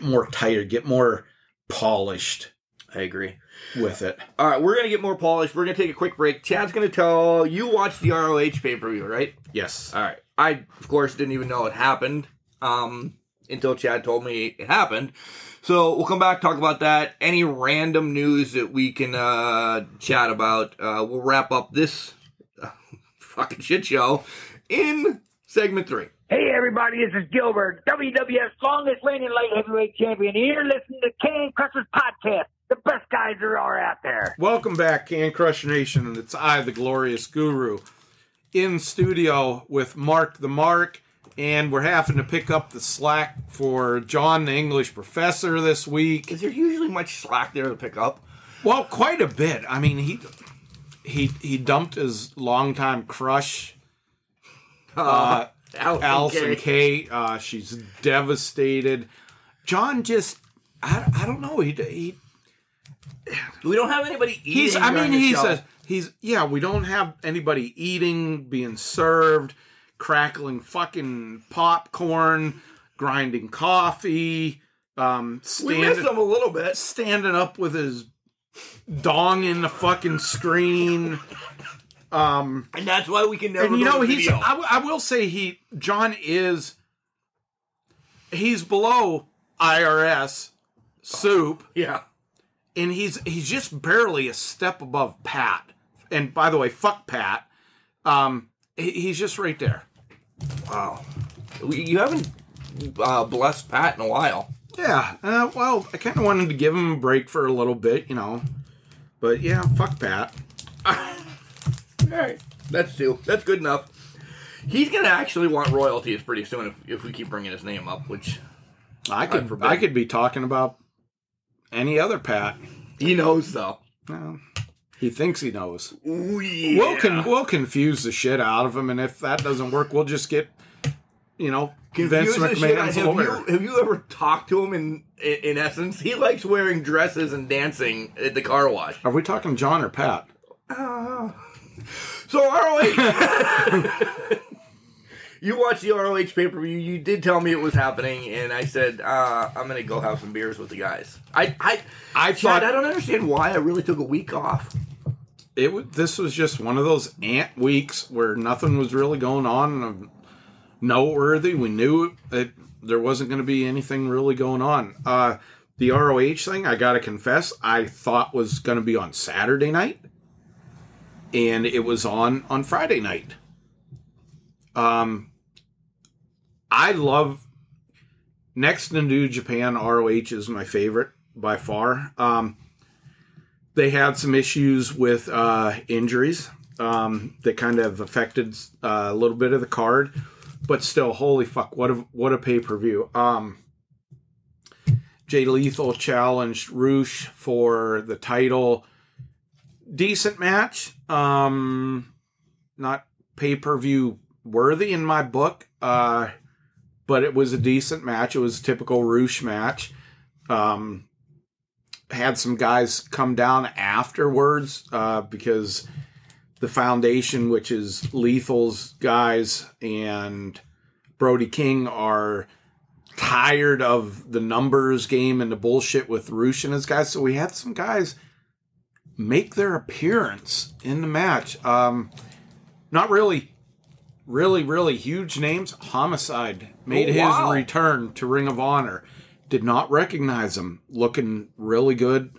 more tighter, get more polished. I agree with it. All right, we're going to get more polished. We're going to take a quick break. Chad's going to tell you watched the ROH pay-per-view, right? Yes. All right. I, of course, didn't even know it happened until Chad told me it happened. So we'll come back, talk about that. Any random news that we can chat about. We'll wrap up this fucking shit show in segment 3. Hey everybody, this is Gilbert, WWF's longest reigning light heavyweight champion. You're listening to Can Crushers Podcast. The best guys there are out there. Welcome back, Can Crush Nation, and it's I, the Glorious Guru, in studio with Mark the Mark, and we're having to pick up the slack for John the English Professor this week. Is there usually much slack there to pick up? Well, quite a bit. I mean, he dumped his longtime crush, Allison Kay. She's devastated. John just, I don't know. He we don't have anybody eating. We don't have anybody eating, being served, crackling fucking popcorn, grinding coffee. We miss him a little bit. Standing up with his dong in the fucking screen. And that's why we can never. And I will say John is below IRS soup. Yeah. And he's just barely a step above Pat. And by the way, fuck Pat. He's just right there. Wow. You haven't blessed Pat in a while. Yeah. Well, I kind of wanted to give him a break for a little bit, But yeah, fuck Pat. All right. That's good enough. He's going to actually want royalties pretty soon if we keep bringing his name up, which I could be talking about any other Pat. He knows, though. Well, he thinks he knows. Ooh, yeah. We'll confuse the shit out of him, and if that doesn't work, we'll just get, Vince McMahon's lawyer. Have you ever talked to him in essence? He likes wearing dresses and dancing at the car wash. Are we talking John or Pat? So ROH. you watched the ROH pay-per-view. You did tell me it was happening, and I said, I'm going to go have some beers with the guys. I thought, I don't understand why I really took a week off. This was just one of those ant weeks where nothing was really going on noteworthy. We knew that there wasn't going to be anything really going on. The ROH thing, I got to confess, I thought was going to be on Saturday night, and it was on Friday night. I love, next to New Japan, ROH is my favorite by far. They had some issues with injuries that kind of affected a little bit of the card, but still, holy fuck, what a pay-per-view. Jay Lethal challenged Roosh for the title. Decent match. Not pay-per-view worthy in my book, but it was a decent match. It was a typical Roosh match. Had some guys come down afterwards because the Foundation, which is Lethal's guys, and Brody King are tired of the numbers game and the bullshit with Roosh and his guys. So we had some guys make their appearance in the match. Not really huge names. Homicide made his return to Ring of Honor. Did not recognize him. Looking really good.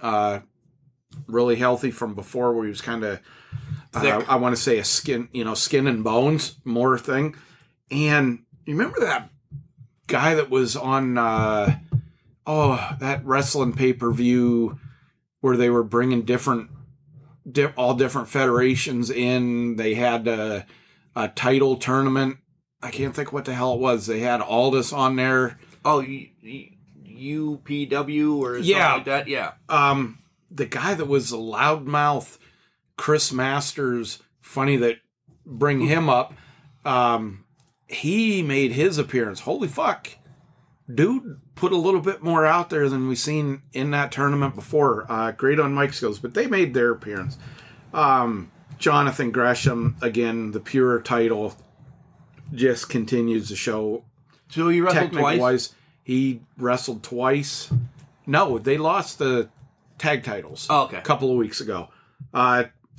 Really healthy from before, where he was kind of, I want to say a skin and bones more thing. And you remember that guy that was on, that wrestling pay-per-view where they were bringing all different federations in. They had a title tournament. I can't think what the hell it was. They had Aldous on there. Oh, UPW or something like that? Yeah. The guy that was a loudmouth, Chris Masters, funny that bring him up, he made his appearance. Holy fuck. Dude put a little bit more out there than we've seen in that tournament before. Great on mic skills, but they made their appearance. Jonathan Gresham, again, the pure title, just continues to show. So he wrestled twice? He wrestled twice. No, they lost the tag titles a couple of weeks ago.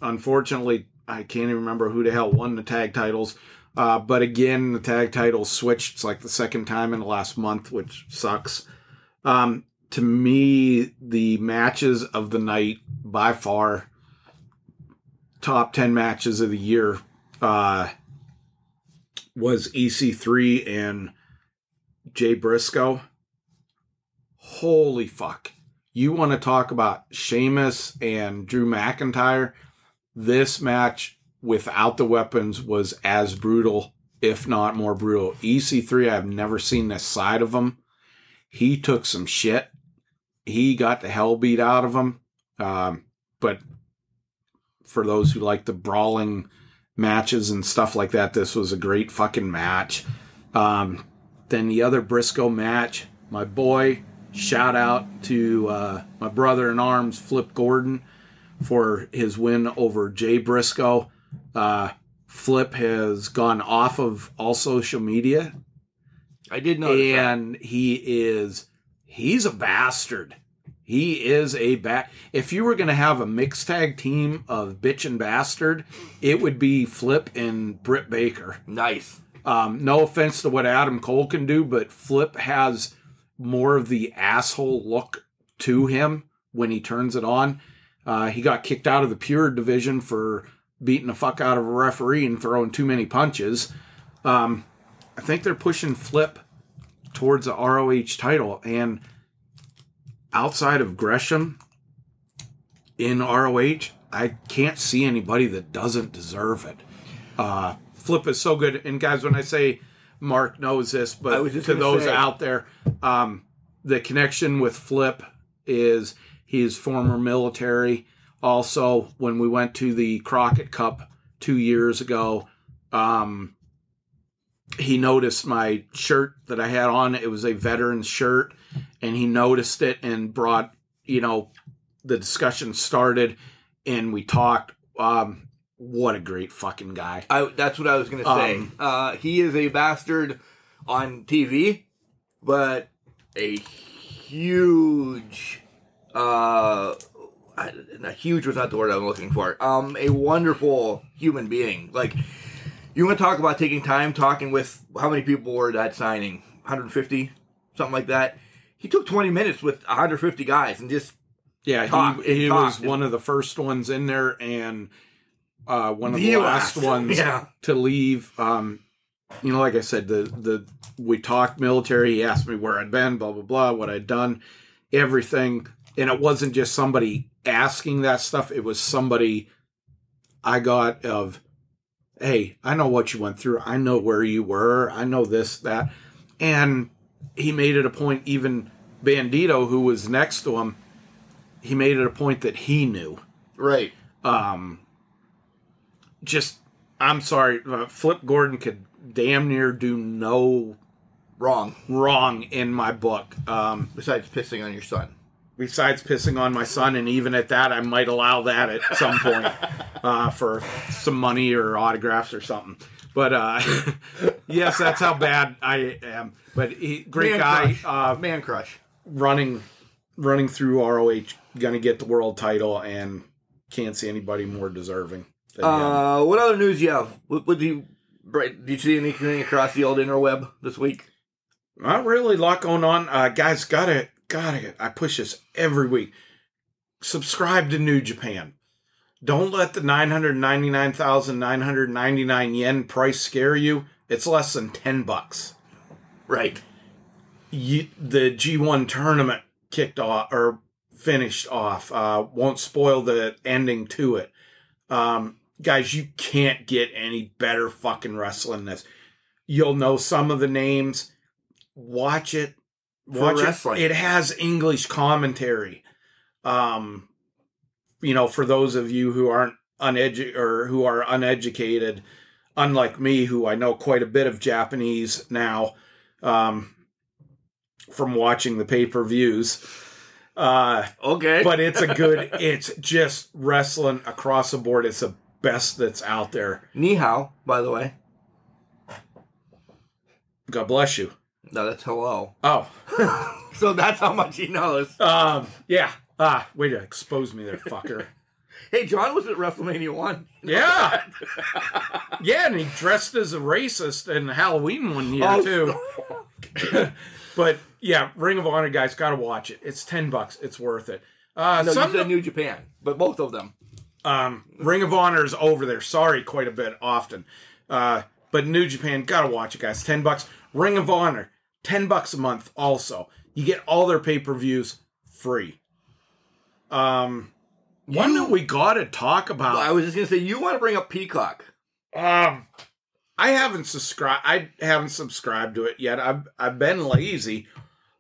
Unfortunately, I can't even remember who the hell won the tag titles. But again, the tag titles switched. It's like the second time in the last month, which sucks. To me, the matches of the night, by far, top 10 matches of the year, was EC3 and Jay Briscoe. Holy fuck. You want to talk about Sheamus and Drew McIntyre? This match without the weapons was as brutal, if not more brutal. EC3, I've never seen this side of him. He took some shit. He got the hell beat out of him. But for those who like the brawling matches and stuff like that, this was a great fucking match. Then the other Briscoe match, my boy, shout out to my brother-in-arms, Flip Gordon, for his win over Jay Briscoe. Flip has gone off of all social media. I did know that. And he's a bastard. He is a If you were going to have a mixed tag team of bitch and bastard, it would be Flip and Britt Baker. Nice. No offense to what Adam Cole can do, but Flip has more of the asshole look to him when he turns it on. He got kicked out of the pure division for beating the fuck out of a referee and throwing too many punches. I think they're pushing Flip towards the ROH title, and outside of Gresham in ROH, I can't see anybody that doesn't deserve it. Flip is so good. And guys, when I say Mark knows this, but to those out there, the connection with Flip is he's former military. Also, when we went to the Crockett Cup 2 years ago, he noticed my shirt that I had on. It was a veteran's shirt, and he noticed it and brought, the discussion started, and we talked. what a great fucking guy. That's what I was going to say. He is a bastard on TV, but a huge... huge was not the word I'm looking for. A wonderful human being. Like, you want to talk about taking time talking with how many people were at that signing? 150? Something like that. He took 20 minutes with 150 guys and just talked. He was one of the first ones in there and one of the last ones to leave. Like I said, we talked military. He asked me where I'd been, blah, blah, blah, what I'd done, everything. And it wasn't just somebody asking that stuff. It was somebody I got of, hey, I know what you went through. I know where you were. I know this, that. And he made it a point, even Bandito, who was next to him, he made it a point that he knew. Right. I'm sorry, Flip Gordon could damn near do no wrong in my book. Besides pissing on your son. Besides pissing on my son, and even at that, I might allow that at some point for some money or autographs or something. But yes, that's how bad I am. But great guy, man crush, running through ROH, gonna get the world title, and can't see anybody more deserving. What other news you have? Did you see anything across the old interweb this week? Not really a lot going on. Guys, gotta, I push this every week. Subscribe to New Japan. Don't let the 999,999 yen price scare you. It's less than $10. Right. The G1 tournament kicked off or finished off. Won't spoil the ending to it. Guys, you can't get any better fucking wrestling than this. You'll know some of the names. Watch it. Watch it. It has English commentary. For those of you who aren't who are uneducated, unlike me, who I know quite a bit of Japanese now, from watching the pay-per-views. Okay. But it's just wrestling across the board. It's the best that's out there. Ni hao, by the way. God bless you. No, that's hello. Oh. So that's how much he knows. Yeah. Way to expose me there, fucker. Hey, John was at WrestleMania 1. Yeah. Yeah, and he dressed as a racist in Halloween one year, too. But, yeah, Ring of Honor, guys, gotta watch it. It's $10. It's worth it. No, you said New Japan, but both of them. Ring of Honor is over there. Sorry, quite a bit often. But New Japan, gotta watch it, guys. $10. Ring of Honor, $10 a month also. You get all their pay-per-views free. One that we gotta talk about. Well, I was just gonna say, you want to bring up Peacock. I haven't subscribed to it yet. I've been lazy,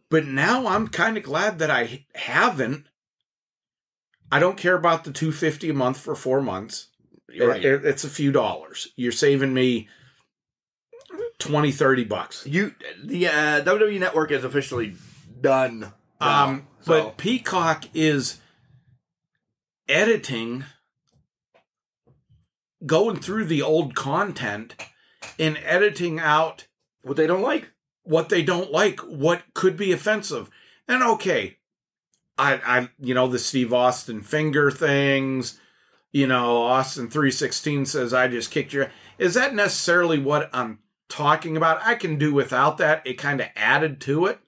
but now I'm kind of glad that I haven't. I don't care about the $250 a month for 4 months. Right. It's a few dollars. You're saving me $20-$30. The WWE Network is officially done. But Peacock is editing, going through the old content and editing out what they don't like, what could be offensive. And okay, I the Steve Austin finger things, Austin 316 says, I just kicked your... Is that necessarily what I'm talking about? I can do without that. It kind of added to it,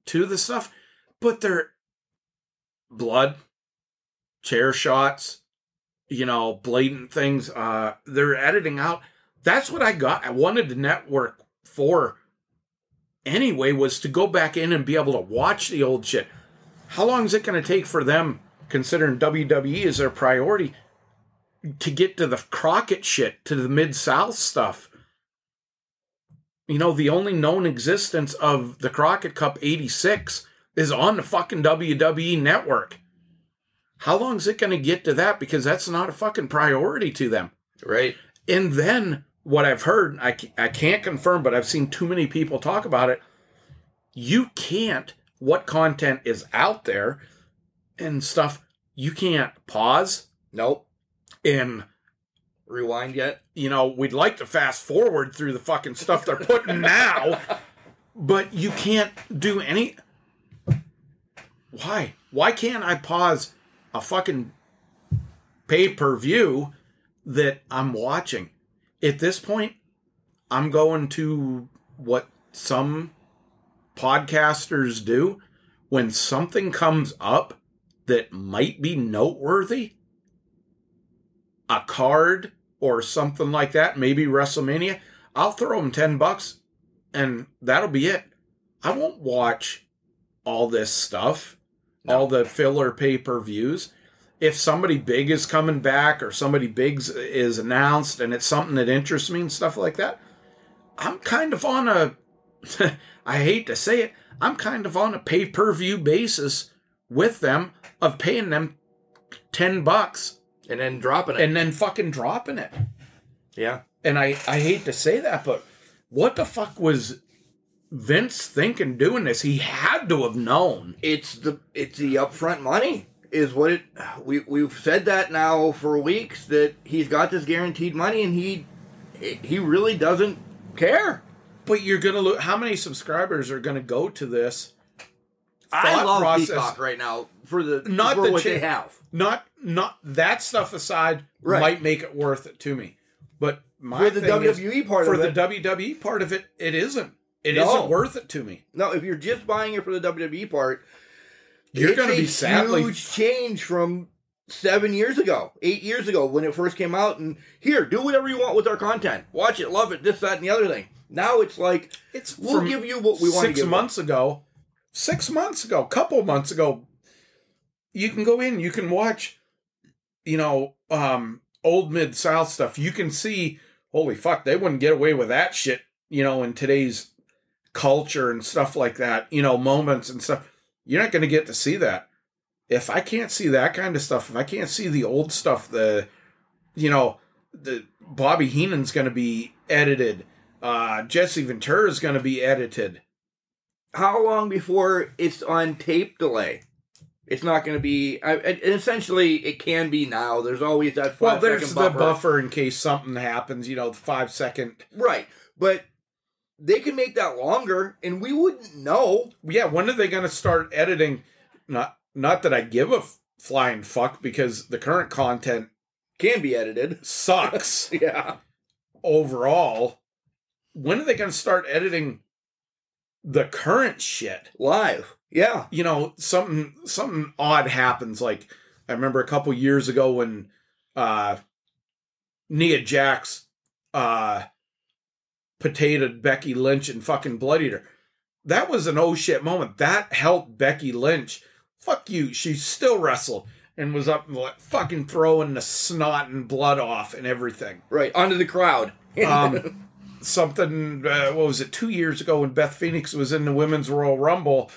to the stuff. But they're blood, chair shots, blatant things. They're editing out. That's what I wanted the network for anyway, was to go back in and be able to watch the old shit. How long is it going to take for them, considering WWE is their priority, to get to the Crockett shit, to the Mid-South stuff? The only known existence of the Crockett Cup 86 is on the fucking WWE network. How long is it going to get to that? Because that's not a fucking priority to them. Right. And then what I've heard, I can't confirm, but I've seen too many people talk about it. You can't, what content is out there and stuff, you can't pause. Nope. And rewind yet. You know, we'd like to fast forward through the fucking stuff they're putting now, but you can't do any. Why? Why can't I pause a fucking pay-per-view that I'm watching? At this point, I'm going to what some podcasters do when something comes up that might be noteworthy, a card or something like that, maybe WrestleMania, I'll throw them $10 and that'll be it. I won't watch all this stuff, all the filler pay-per-views. If somebody big is coming back or somebody big is announced and it's something that interests me and stuff like that, I'm kind of on a, I hate to say it, I'm kind of on a pay-per-view basis with them of paying them $10 and then dropping it. And then fucking dropping it. Yeah. And I hate to say that, but what the fuck was Vince thinking doing this? He had to have known. It's the upfront money is what it. We've said that now for weeks that he's got this guaranteed money and he really doesn't care. But you're gonna look. How many subscribers are gonna go to this? I love Peacock right now for what they have. Not that stuff aside, right, might make it worth it to me. But for the WWE part of it, for the WWE part of it, it isn't. It isn't worth it to me. No, if you're just buying it for the WWE part, you're going to be sadly huge change from 7 years ago, 8 years ago when it first came out. And here, do whatever you want with our content. Watch it, love it, this, that, and the other thing. Now it's like we'll give you what we want to give. 6 months ago, a couple months ago, you can go in, you can watch, old Mid-South stuff. You can see, holy fuck, they wouldn't get away with that shit, in today's culture and stuff like that, moments and stuff. You're not going to get to see that. If I can't see that kind of stuff, if I can't see the old stuff, the Bobby Heenan's going to be edited, Jesse Ventura is going to be edited. How long before it's on tape delay? It's not going to be. Essentially, it can be now. There's always that 5 second buffer. Well, there's the buffer in case something happens. The 5 second. Right, but they can make that longer, and we wouldn't know. Yeah, when are they going to start editing? Not that I give a flying fuck, because the current content can be edited. Sucks. Yeah. Overall, when are they going to start editing the current shit live? Yeah. Something odd happens. Like, I remember a couple years ago when Nia Jax potatoed Becky Lynch and fucking Blood Eater. That was an oh shit moment. That helped Becky Lynch. Fuck you. She still wrestled and was up fucking throwing the snot and blood off and everything. Right, onto the crowd. Something, what was it, 2 years ago when Beth Phoenix was in the Women's Royal Rumble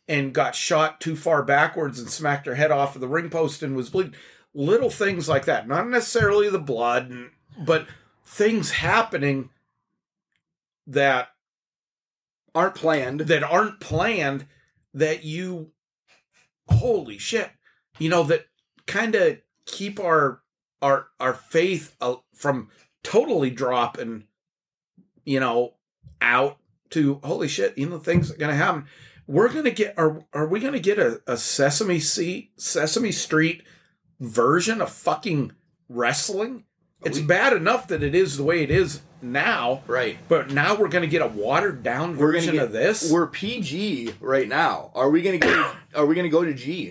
and got shot too far backwards and smacked her head off of the ring post and was bleeding. Little things like that. Not necessarily the blood, but things happening that aren't planned. That you, holy shit, that kind of keep our faith from totally dropping, out to, holy shit, things are going to happen. We're going to get, are we going to get a Sesame Street version of fucking wrestling? It's bad enough that it is the way it is now. Right. But now we're going to get a watered down version of this? We're PG right now. Are we going to go to G?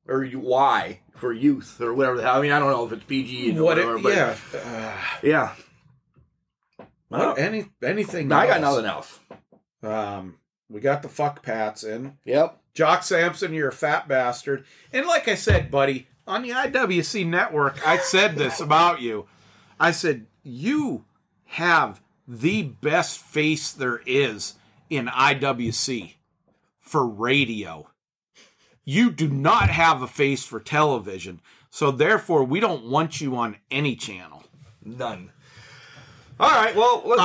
Or Y for youth or whatever the hell. I mean, I don't know if it's PG or whatever. Yeah. Well, anything else? I got nothing else. We got the fuck Pats in. Yep. Jock Sampson, you're a fat bastard. And like I said, buddy, on the IWC network, I said this about you. I said, you have the best face there is in IWC for radio. You do not have a face for television. So therefore, we don't want you on any channel. None. All right, well, let's...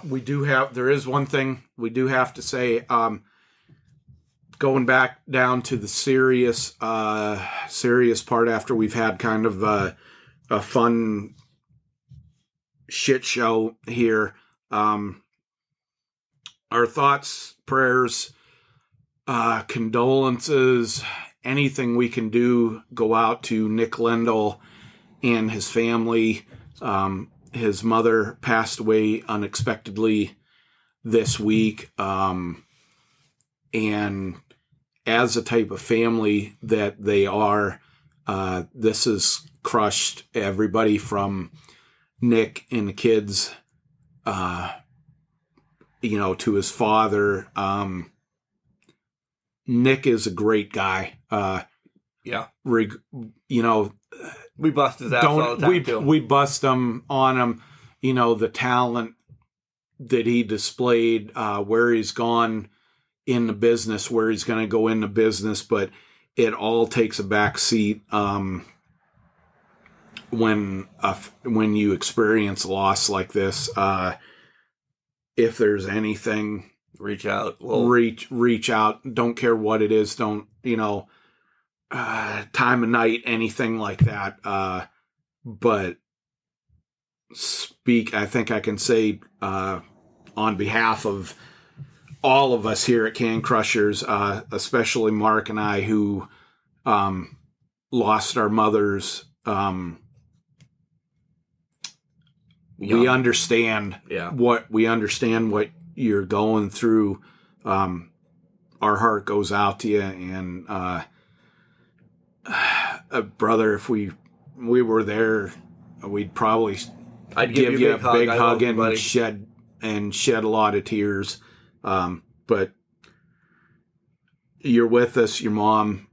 we do have... There is one thing we do have to say. Going back down to the serious part after we've had kind of a fun shit show here. Our thoughts, prayers, condolences, anything we can do go out to Nick Lendl and his family. His mother passed away unexpectedly this week. And as a type of family that they are, this has crushed everybody from Nick and the kids, to his father. Nick is a great guy. We bust his ass all the time, too. We bust him on him, the talent that he displayed, where he's gone in the business, where he's going to go into business, but it all takes a back seat when you experience loss like this. If there's anything, reach out. Reach out. Don't care what it is. Don't, time of night, anything like that. But I think I can say on behalf of all of us here at Can Crushers, especially Mark and I, who lost our mothers. We understand what you're going through. Our heart goes out to you, and brother, if we were there, we'd probably give you a big hug and shed a lot of tears. But you're with us. Your mom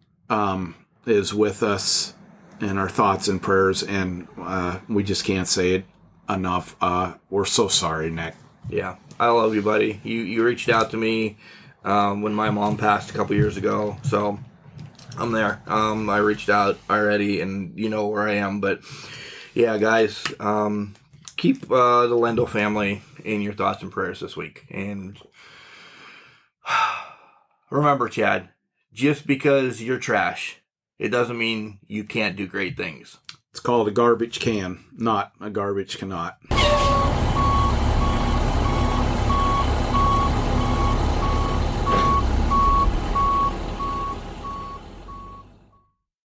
is with us in our thoughts and prayers, and we just can't say it enough. We're so sorry, Nick. Yeah, I love you, buddy. You reached out to me when my mom passed a couple years ago, so I'm there. I reached out already, and you know where I am. But yeah, guys, keep the Lendl family in your thoughts and prayers this week. And remember, Chad, just because you're trash, it doesn't mean you can't do great things. It's called a garbage can, not a garbage cannot.